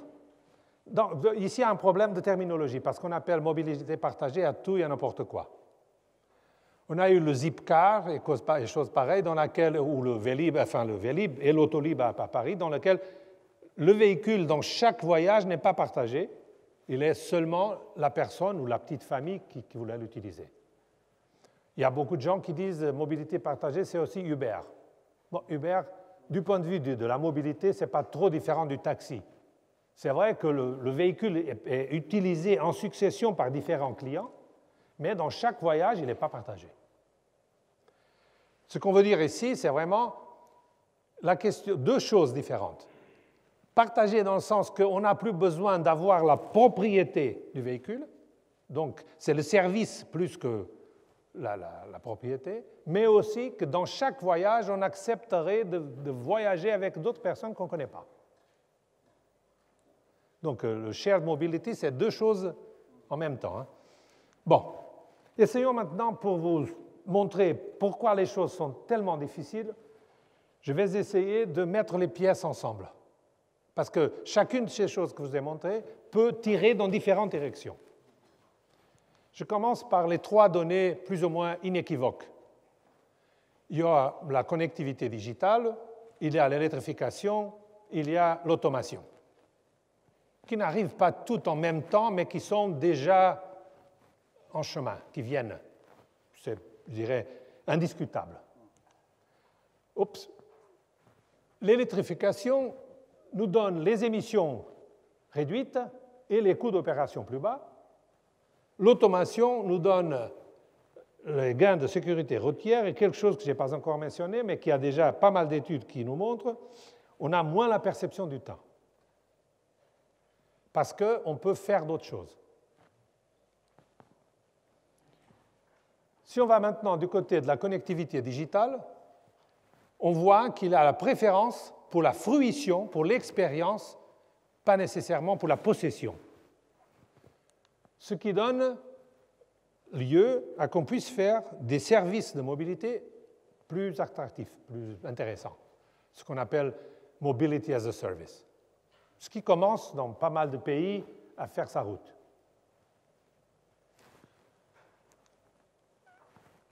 Ici, il y a un problème de terminologie, parce qu'on appelle mobilité partagée à tout et à n'importe quoi. On a eu le Zipcar et choses pareilles, dans laquelle, ou le Vélib et l'Autolib à Paris, dans lequel le véhicule dans chaque voyage n'est pas partagé, il est seulement la personne ou la petite famille qui voulait l'utiliser. Il y a beaucoup de gens qui disent mobilité partagée, c'est aussi Uber. Bon, Uber, du point de vue de la mobilité, ce n'est pas trop différent du taxi. C'est vrai que le véhicule est utilisé en succession par différents clients, mais dans chaque voyage, il n'est pas partagé. Ce qu'on veut dire ici, c'est vraiment la question, deux choses différentes. Partagé dans le sens qu'on n'a plus besoin d'avoir la propriété du véhicule, donc c'est le service plus que la propriété, mais aussi que dans chaque voyage, on accepterait de voyager avec d'autres personnes qu'on ne connaît pas. Donc le shared mobility, c'est deux choses en même temps, hein. Bon, essayons maintenant pour vous montrer pourquoi les choses sont tellement difficiles. Je vais essayer de mettre les pièces ensemble, parce que chacune de ces choses que je vous ai montrées peut tirer dans différentes directions. Je commence par les trois données plus ou moins inéquivoques. Il y a la connectivité digitale, il y a l'électrification, il y a l'automation, qui n'arrivent pas toutes en même temps, mais qui sont déjà en chemin, qui viennent. C'est, je dirais, indiscutable. Oups. L'électrification nous donne les émissions réduites et les coûts d'opération plus bas. L'automation nous donne les gains de sécurité routière et quelque chose que je n'ai pas encore mentionné, mais qui a déjà pas mal d'études qui nous montrent, on a moins la perception du temps. Parce qu'on peut faire d'autres choses. Si on va maintenant du côté de la connectivité digitale, on voit qu'il a la préférence pour la fruition, pour l'expérience, pas nécessairement pour la possession. Ce qui donne lieu à qu'on puisse faire des services de mobilité plus attractifs, plus intéressants, ce qu'on appelle Mobility as a Service, ce qui commence dans pas mal de pays à faire sa route.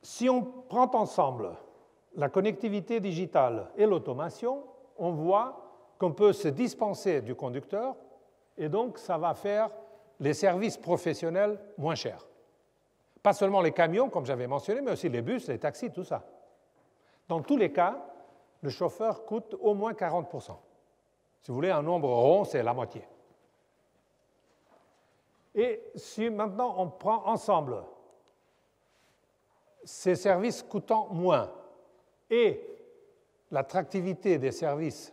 Si on prend ensemble la connectivité digitale et l'automation, on voit qu'on peut se dispenser du conducteur et donc ça va faire les services professionnels moins chers. Pas seulement les camions, comme j'avais mentionné, mais aussi les bus, les taxis, tout ça. Dans tous les cas, le chauffeur coûte au moins 40%. Si vous voulez un nombre rond, c'est la moitié. Et si maintenant on prend ensemble ces services coûtant moins et l'attractivité des services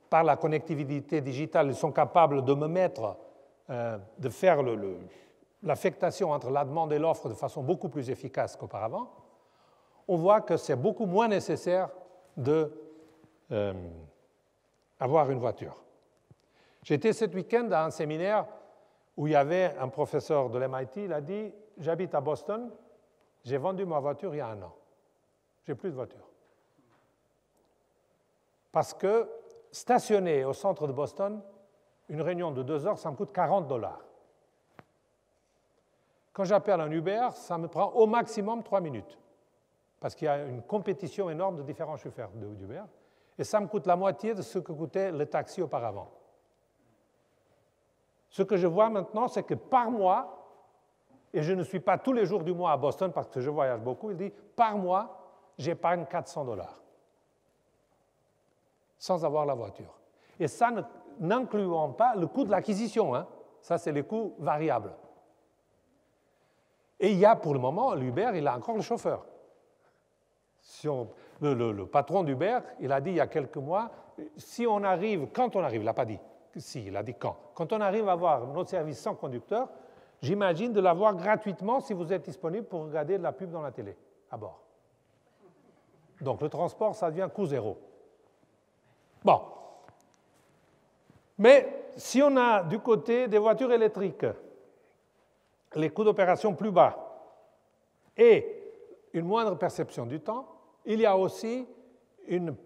par la connectivité digitale, ils sont capables de me mettre, de faire l'affectation entre la demande et l'offre de façon beaucoup plus efficace qu'auparavant, on voit que c'est beaucoup moins nécessaire d'avoir une voiture. J'étais cet week-end à un séminaire où il y avait un professeur de l'MIT, il a dit « J'habite à Boston, j'ai vendu ma voiture il y a 1 an. J'ai plus de voiture. » Parce que stationner au centre de Boston, une réunion de 2 heures, ça me coûte $40. Quand j'appelle un Uber, ça me prend au maximum 3 minutes. Parce qu'il y a une compétition énorme de différents chauffeurs d'Uber. Et ça me coûte la moitié de ce que coûtait le taxi auparavant. Ce que je vois maintenant, c'est que par mois, et je ne suis pas tous les jours du mois à Boston parce que je voyage beaucoup, il dit, par mois, j'épargne $400 sans avoir la voiture. Et ça n'incluant pas le coût de l'acquisition. Hein. Ça, c'est les coûts variables. Et il y a pour le moment, l'Uber, il a encore le chauffeur. Le patron d'Uber, il a dit il y a quelques mois, si on arrive, quand on arrive, il n'a pas dit si, il a dit quand on arrive à avoir notre service sans conducteur, j'imagine de l'avoir gratuitement si vous êtes disponible pour regarder de la pub dans la télé, à bord. Donc le transport, ça devient coût zéro. Bon. Mais si on a du côté des voitures électriques les coûts d'opération plus bas et une moindre perception du temps, il y a aussi une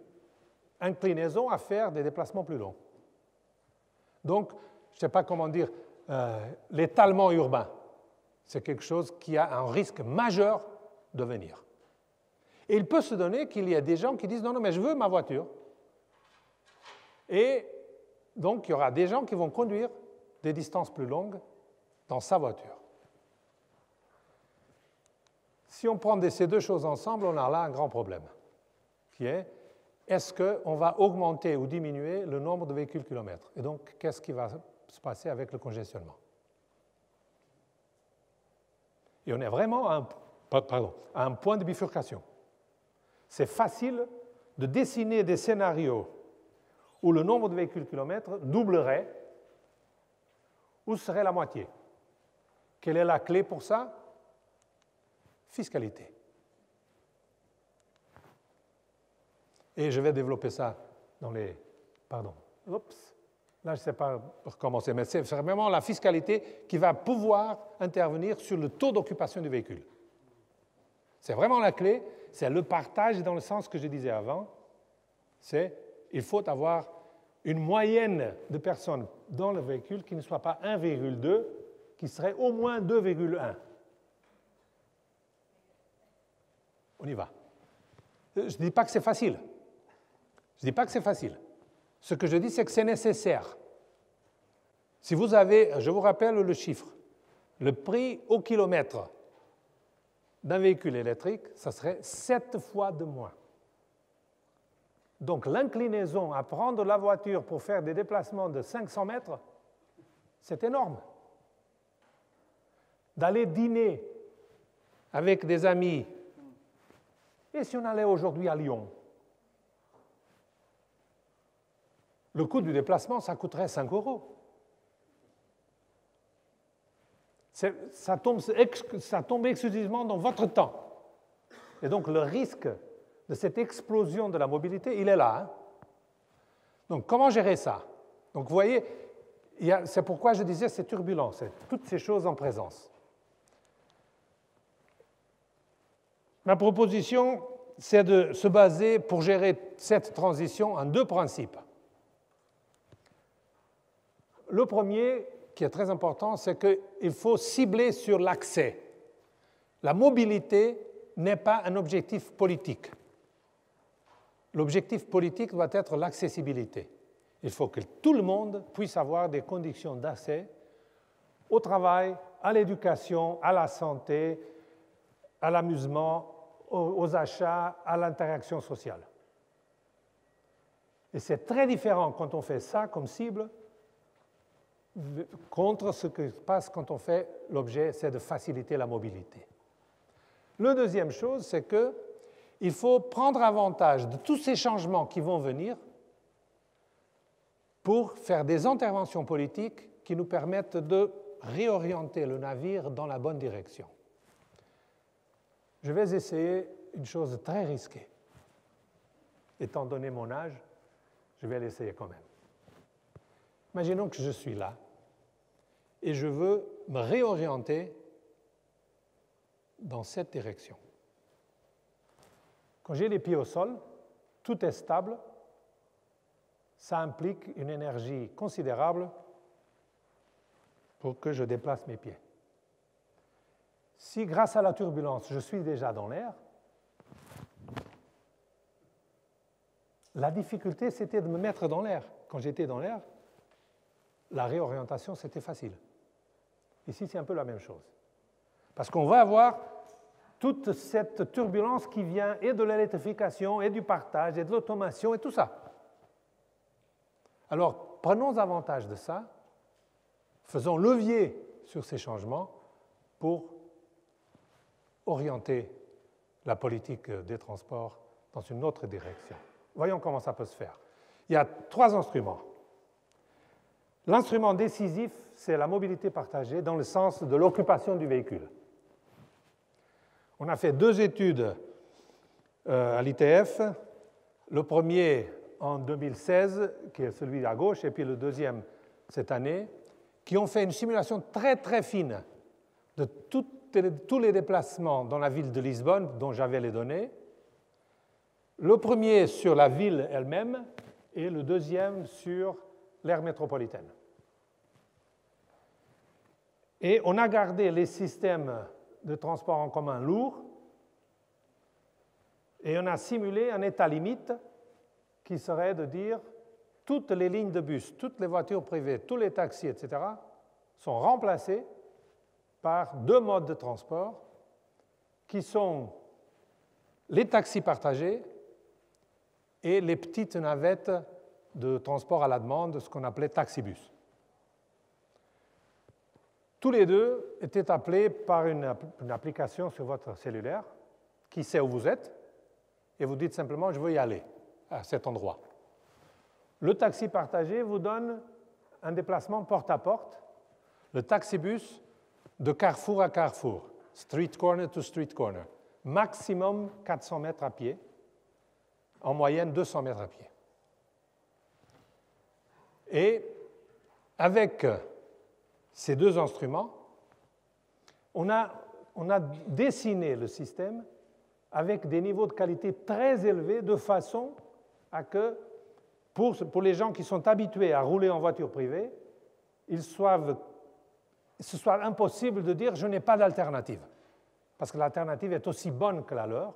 inclinaison à faire des déplacements plus longs. Donc, je ne sais pas comment dire, l'étalement urbain, c'est quelque chose qui a un risque majeur de venir. Et il peut se donner qu'il y a des gens qui disent « Non, non, mais je veux ma voiture ». Et donc, il y aura des gens qui vont conduire des distances plus longues dans sa voiture. Si on prend ces 2 choses ensemble, on a là un grand problème, qui est est-ce qu'on va augmenter ou diminuer le nombre de véhicules kilomètres? Et donc, qu'est-ce qui va se passer avec le congestionnement? Et on est vraiment à un point de bifurcation. C'est facile de dessiner des scénarios où le nombre de véhicules kilomètres doublerait ou serait la moitié. Quelle est la clé pour ça? Fiscalité. Et je vais développer ça dans les... Pardon. Oups. Là, je ne sais pas recommencer, mais c'est vraiment la fiscalité qui va pouvoir intervenir sur le taux d'occupation du véhicule. C'est vraiment la clé, c'est le partage dans le sens que je disais avant, c'est il faut avoir une moyenne de personnes dans le véhicule qui ne soit pas 1,2, qui serait au moins 2,1. On y va. Je ne dis pas que c'est facile. Je ne dis pas que c'est facile. Ce que je dis, c'est que c'est nécessaire. Si vous avez, je vous rappelle le chiffre, le prix au kilomètre d'un véhicule électrique, ça serait 7 fois de moins. Donc l'inclinaison à prendre la voiture pour faire des déplacements de 500 mètres, c'est énorme. D'aller dîner avec des amis, et si on allait aujourd'hui à Lyon? Le coût du déplacement, ça coûterait 5 €. Ça tombe exclusivement dans votre temps. Et donc le risque de cette explosion de la mobilité, il est là. Hein? Donc comment gérer ça? Donc vous voyez, c'est pourquoi je disais c'est turbulent, c'est toutes ces choses en présence. Ma proposition, c'est de se baser pour gérer cette transition en 2 principes. Le premier, qui est très important, c'est qu'il faut cibler sur l'accès. La mobilité n'est pas un objectif politique. L'objectif politique doit être l'accessibilité. Il faut que tout le monde puisse avoir des conditions d'accès au travail, à l'éducation, à la santé, à l'amusement, aux achats, à l'interaction sociale. Et c'est très différent quand on fait ça comme cible contre ce qui se passe quand on fait l'objet, c'est de faciliter la mobilité. La deuxième chose, c'est il faut prendre avantage de tous ces changements qui vont venir pour faire des interventions politiques qui nous permettent de réorienter le navire dans la bonne direction. Je vais essayer une chose très risquée. Étant donné mon âge, je vais l'essayer quand même. Imaginons que je suis là et je veux me réorienter dans cette direction. Quand j'ai les pieds au sol, tout est stable, ça implique une énergie considérable pour que je déplace mes pieds. Si, grâce à la turbulence, je suis déjà dans l'air, la difficulté, c'était de me mettre dans l'air. Quand j'étais dans l'air, la réorientation, c'était facile. Ici, c'est un peu la même chose. Parce qu'on va avoir toute cette turbulence qui vient et de l'électrification, et du partage, et de l'automation, et tout ça. Alors, prenons avantage de ça, faisons levier sur ces changements pour orienter la politique des transports dans une autre direction. Voyons comment ça peut se faire. Il y a 3 instruments. L'instrument décisif, c'est la mobilité partagée dans le sens de l'occupation du véhicule. On a fait 2 études à l'ITF. Le premier en 2016, qui est celui à gauche, et puis le deuxième cette année, qui ont fait une simulation très très fine de tous les déplacements dans la ville de Lisbonne, dont j'avais les données. Le premier sur la ville elle-même et le deuxième sur l'aire métropolitaine. Et on a gardé les systèmes de transport en commun lourds et on a simulé un état limite qui serait de dire toutes les lignes de bus, toutes les voitures privées, tous les taxis, etc., sont remplacés par 2 modes de transport qui sont les taxis partagés et les petites navettes de transport à la demande, ce qu'on appelait taxibus. Tous les 2 étaient appelés par une application sur votre cellulaire qui sait où vous êtes et vous dites simplement « je veux y aller à cet endroit ». Le taxi partagé vous donne un déplacement porte à porte, le taxibus de carrefour à carrefour, street corner to street corner, maximum 400 mètres à pied, en moyenne 200 mètres à pied. Et avec ces 2 instruments, on a dessiné le système avec des niveaux de qualité très élevés de façon à que, pour les gens qui sont habitués à rouler en voiture privée, ce soit impossible de dire « je n'ai pas d'alternative ». Parce que l'alternative est aussi bonne que la leur.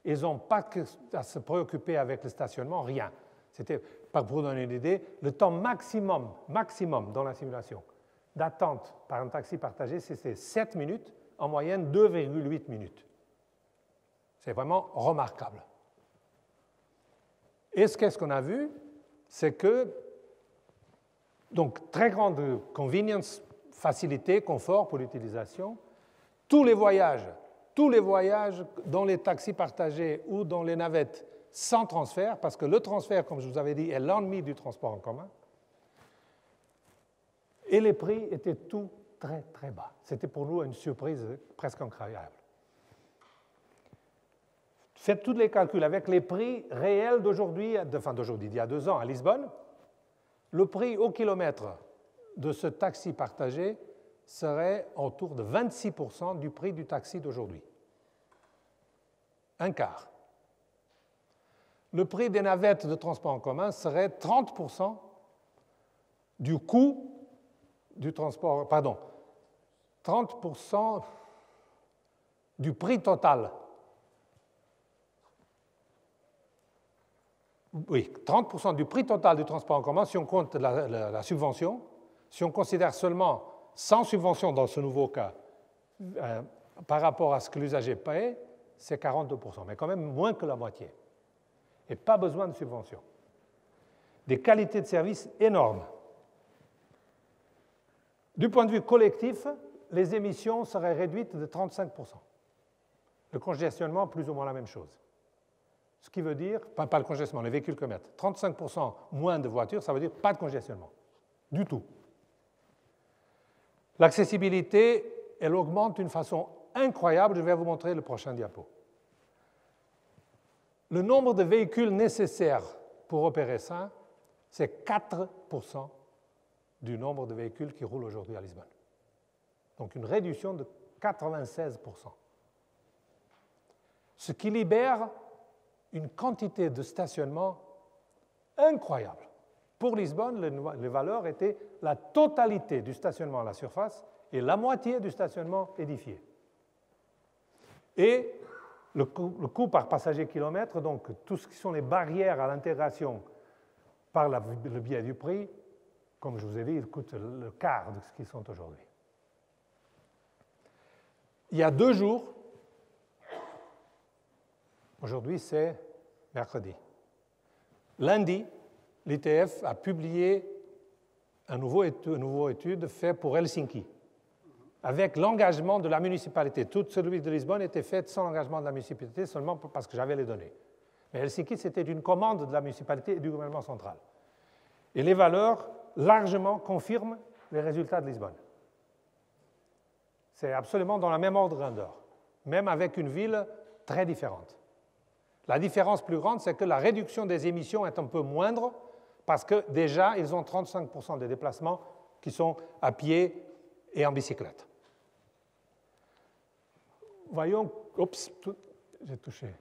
Ils n'ont pas à se préoccuper avec le stationnement, rien. C'était, pour vous donner une idée, le temps maximum dans la simulation d'attente par un taxi partagé, c'était 7 minutes, en moyenne 2,8 minutes. C'est vraiment remarquable. Et qu'est-ce qu'on a vu? C'est que, donc, très grande convenience, facilité, confort pour l'utilisation. Tous les voyages dans les taxis partagés ou dans les navettes sans transfert, parce que le transfert, comme je vous avais dit, est l'ennemi du transport en commun. Et les prix étaient tout très, très bas. C'était pour nous une surprise presque incroyable. Faites tous les calculs avec les prix réels d'aujourd'hui, d'il y a 2 ans à Lisbonne. Le prix au kilomètre de ce taxi partagé serait autour de 26% du prix du taxi d'aujourd'hui. Un quart. Le prix des navettes de transport en commun serait 30% du coût du transport, 30% du prix total. Oui, 30% du prix total du transport en commun si on compte la subvention. Si on considère seulement sans subvention dans ce nouveau cas, par rapport à ce que l'usager paye, c'est 42%, mais quand même moins que la moitié. Et pas besoin de subvention. Des qualités de service énormes. Du point de vue collectif, les émissions seraient réduites de 35%. Le congestionnement, plus ou moins la même chose. Ce qui veut dire, pas le congestionnement, les véhicules kilomètres, 35% moins de voitures, ça veut dire pas de congestionnement, du tout. L'accessibilité, elle augmente d'une façon incroyable, je vais vous montrer le prochain diapo. Le nombre de véhicules nécessaires pour opérer ça, c'est 4% du nombre de véhicules qui roulent aujourd'hui à Lisbonne. Donc une réduction de 96%. Ce qui libère une quantité de stationnement incroyable. Pour Lisbonne, les valeurs étaient la totalité du stationnement à la surface et la moitié du stationnement édifié. Et le coût par passager kilomètre, donc tout ce qui sont les barrières à l'intégration par le biais du prix, comme je vous ai dit, ils coûtent le quart de ce qu'ils sont aujourd'hui. Il y a 2 jours, aujourd'hui c'est mercredi, lundi, l'ITF a publié une nouvelle étude faite pour Helsinki, avec l'engagement de la municipalité. Tout celui de Lisbonne était fait sans l'engagement de la municipalité, seulement parce que j'avais les données. Mais Helsinki, c'était une commande de la municipalité et du gouvernement central. Et les valeurs largement confirment les résultats de Lisbonne. C'est absolument dans la même ordre de grandeur, même avec une ville très différente. La différence plus grande, c'est que la réduction des émissions est un peu moindre parce que déjà, ils ont 35% des déplacements qui sont à pied et en bicyclette. Voyons, j'ai touché.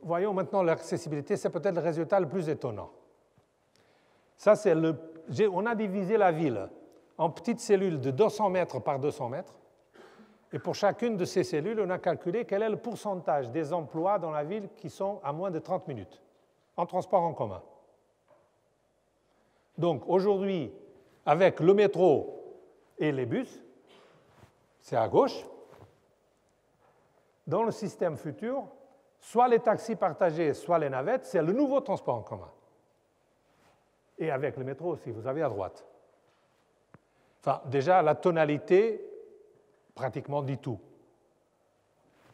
Voyons maintenant l'accessibilité, c'est peut-être le résultat le plus étonnant. Ça, on a divisé la ville en petites cellules de 200 mètres par 200 mètres. Et pour chacune de ces cellules, on a calculé quel est le pourcentage des emplois dans la ville qui sont à moins de 30 minutes, en transport en commun. Donc aujourd'hui, avec le métro et les bus, c'est à gauche. Dans le système futur, soit les taxis partagés, soit les navettes, c'est le nouveau transport en commun. Et avec le métro aussi, vous avez à droite. Enfin, déjà, la tonalité pratiquement dit tout.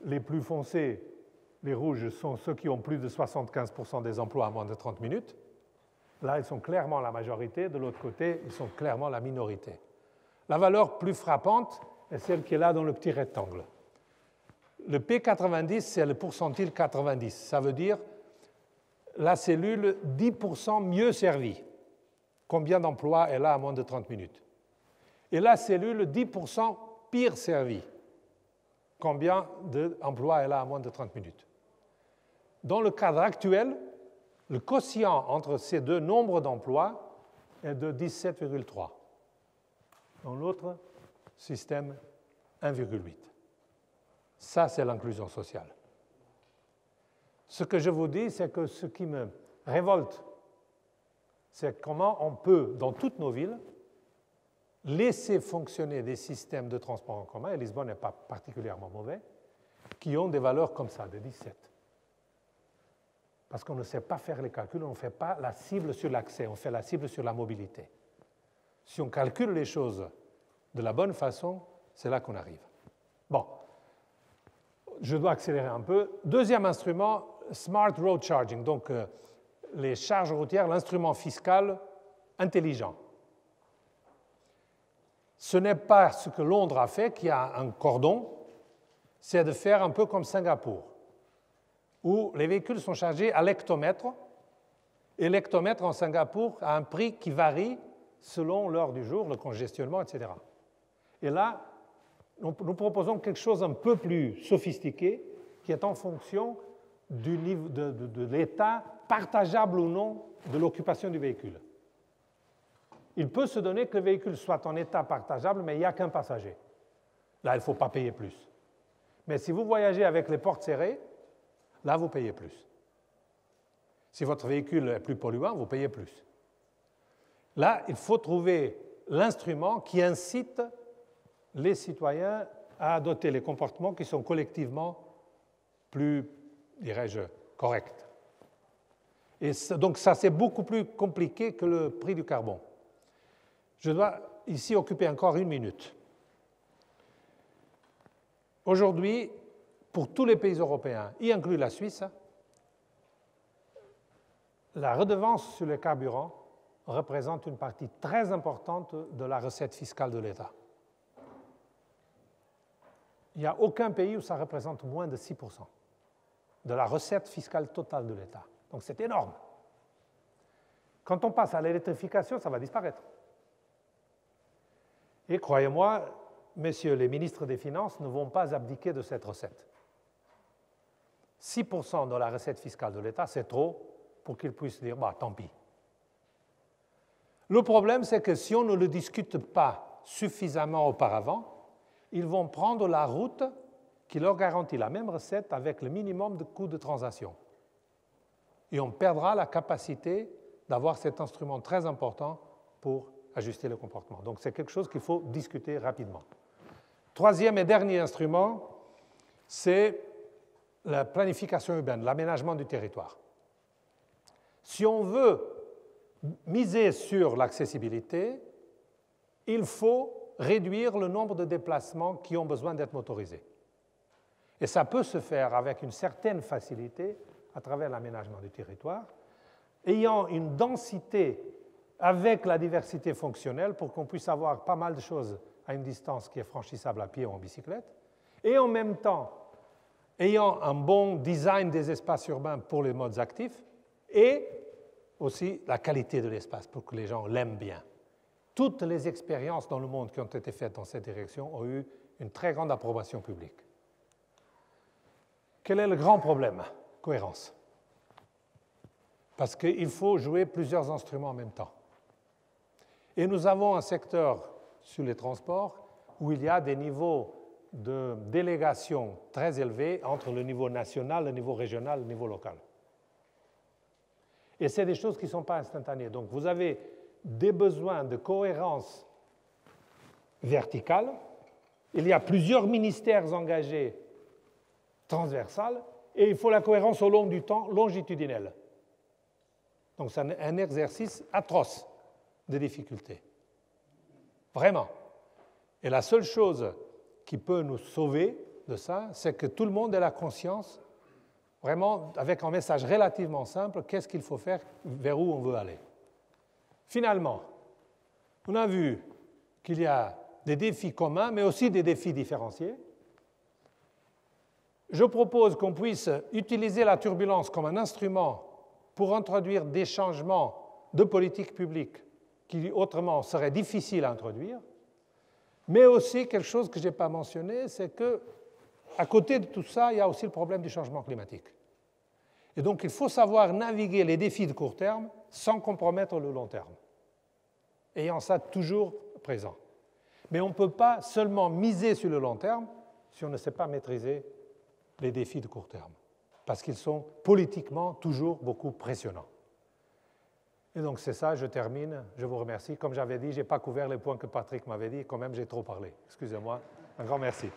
Les plus foncés, les rouges, sont ceux qui ont plus de 75% des emplois à moins de 30 minutes. Là, ils sont clairement la majorité. De l'autre côté, ils sont clairement la minorité. La valeur plus frappante est celle qui est là dans le petit rectangle. Le P90, c'est le pourcentile 90. Ça veut dire la cellule 10% mieux servie. Combien d'emplois elle a à moins de 30 minutes. Et la cellule 10% pire servie. Combien d'emplois elle a à moins de 30 minutes. Dans le cadre actuel, le quotient entre ces deux nombres d'emplois est de 17,3. Dans l'autre système, 1,8. Ça, c'est l'inclusion sociale. Ce que je vous dis, c'est que ce qui me révolte, c'est comment on peut, dans toutes nos villes, laisser fonctionner des systèmes de transport en commun, et Lisbonne n'est pas particulièrement mauvais, qui ont des valeurs comme ça, de 17. Parce qu'on ne sait pas faire les calculs, on ne fait pas la cible sur l'accès, on fait la cible sur la mobilité. Si on calcule les choses de la bonne façon, c'est là qu'on arrive. Bon, je dois accélérer un peu. Deuxième instrument, Smart Road Charging, donc les charges routières, l'instrument fiscal intelligent. Ce n'est pas ce que Londres a fait, qui a un cordon, c'est de faire un peu comme Singapour, où les véhicules sont chargés à l'hectomètre, et l'hectomètre en Singapour a un prix qui varie selon l'heure du jour, le congestionnement, etc. Et là, nous proposons quelque chose un peu plus sophistiqué, qui est en fonction du niveau de l'état partageable ou non de l'occupation du véhicule. Il peut se donner que le véhicule soit en état partageable, mais il n'y a qu'un passager. Là, il ne faut pas payer plus. Mais si vous voyagez avec les portes serrées, là, vous payez plus. Si votre véhicule est plus polluant, vous payez plus. Là, il faut trouver l'instrument qui incite les citoyens à adopter les comportements qui sont collectivement plus, dirais-je, corrects. Et donc ça, c'est beaucoup plus compliqué que le prix du carbone. Je dois ici occuper encore 1 minute. Aujourd'hui, pour tous les pays européens, y inclus la Suisse, la redevance sur les carburants représente une partie très importante de la recette fiscale de l'État. Il n'y a aucun pays où ça représente moins de 6% de la recette fiscale totale de l'État. Donc c'est énorme. Quand on passe à l'électrification, ça va disparaître. Et croyez-moi, messieurs les ministres des Finances ne vont pas abdiquer de cette recette. 6% de la recette fiscale de l'État, c'est trop pour qu'ils puissent dire bah, tant pis. Le problème, c'est que si on ne le discute pas suffisamment auparavant, ils vont prendre la route qui leur garantit la même recette avec le minimum de coûts de transaction. Et on perdra la capacité d'avoir cet instrument très important pour ajuster le comportement. Donc c'est quelque chose qu'il faut discuter rapidement. Troisième et dernier instrument, c'est la planification urbaine, l'aménagement du territoire. Si on veut miser sur l'accessibilité, il faut réduire le nombre de déplacements qui ont besoin d'être motorisés. Et ça peut se faire avec une certaine facilité à travers l'aménagement du territoire, ayant une densité avec la diversité fonctionnelle pour qu'on puisse avoir pas mal de choses à une distance qui est franchissable à pied ou en bicyclette, et en même temps ayant un bon design des espaces urbains pour les modes actifs et aussi la qualité de l'espace pour que les gens l'aiment bien. Toutes les expériences dans le monde qui ont été faites dans cette direction ont eu une très grande approbation publique. Quel est le grand problème? Cohérence. Parce qu'il faut jouer plusieurs instruments en même temps. Et nous avons un secteur sur les transports où il y a des niveaux de délégation très élevés entre le niveau national, le niveau régional, le niveau local. Et c'est des choses qui ne sont pas instantanées. Donc vous avez des besoins de cohérence verticale. Il y a plusieurs ministères engagés transversales et il faut la cohérence au long du temps longitudinelle. Donc c'est un exercice atroce de difficulté. Vraiment. Et la seule chose qui peut nous sauver de ça, c'est que tout le monde ait la conscience, vraiment avec un message relativement simple, qu'est-ce qu'il faut faire, vers où on veut aller. Finalement, on a vu qu'il y a des défis communs, mais aussi des défis différenciés. Je propose qu'on puisse utiliser la turbulence comme un instrument pour introduire des changements de politique publique qui autrement seraient difficiles à introduire, mais aussi quelque chose que je n'ai pas mentionné, c'est qu'à côté de tout ça, il y a aussi le problème du changement climatique. Et donc, il faut savoir naviguer les défis de court terme sans compromettre le long terme, ayant ça toujours présent. Mais on ne peut pas seulement miser sur le long terme si on ne sait pas maîtriser les défis de court terme, parce qu'ils sont politiquement toujours beaucoup pressionnants. Et donc c'est ça, je termine, je vous remercie. Comme j'avais dit, je n'ai pas couvert les points que Patrick m'avait dit, quand même j'ai trop parlé. Excusez-moi, un grand merci.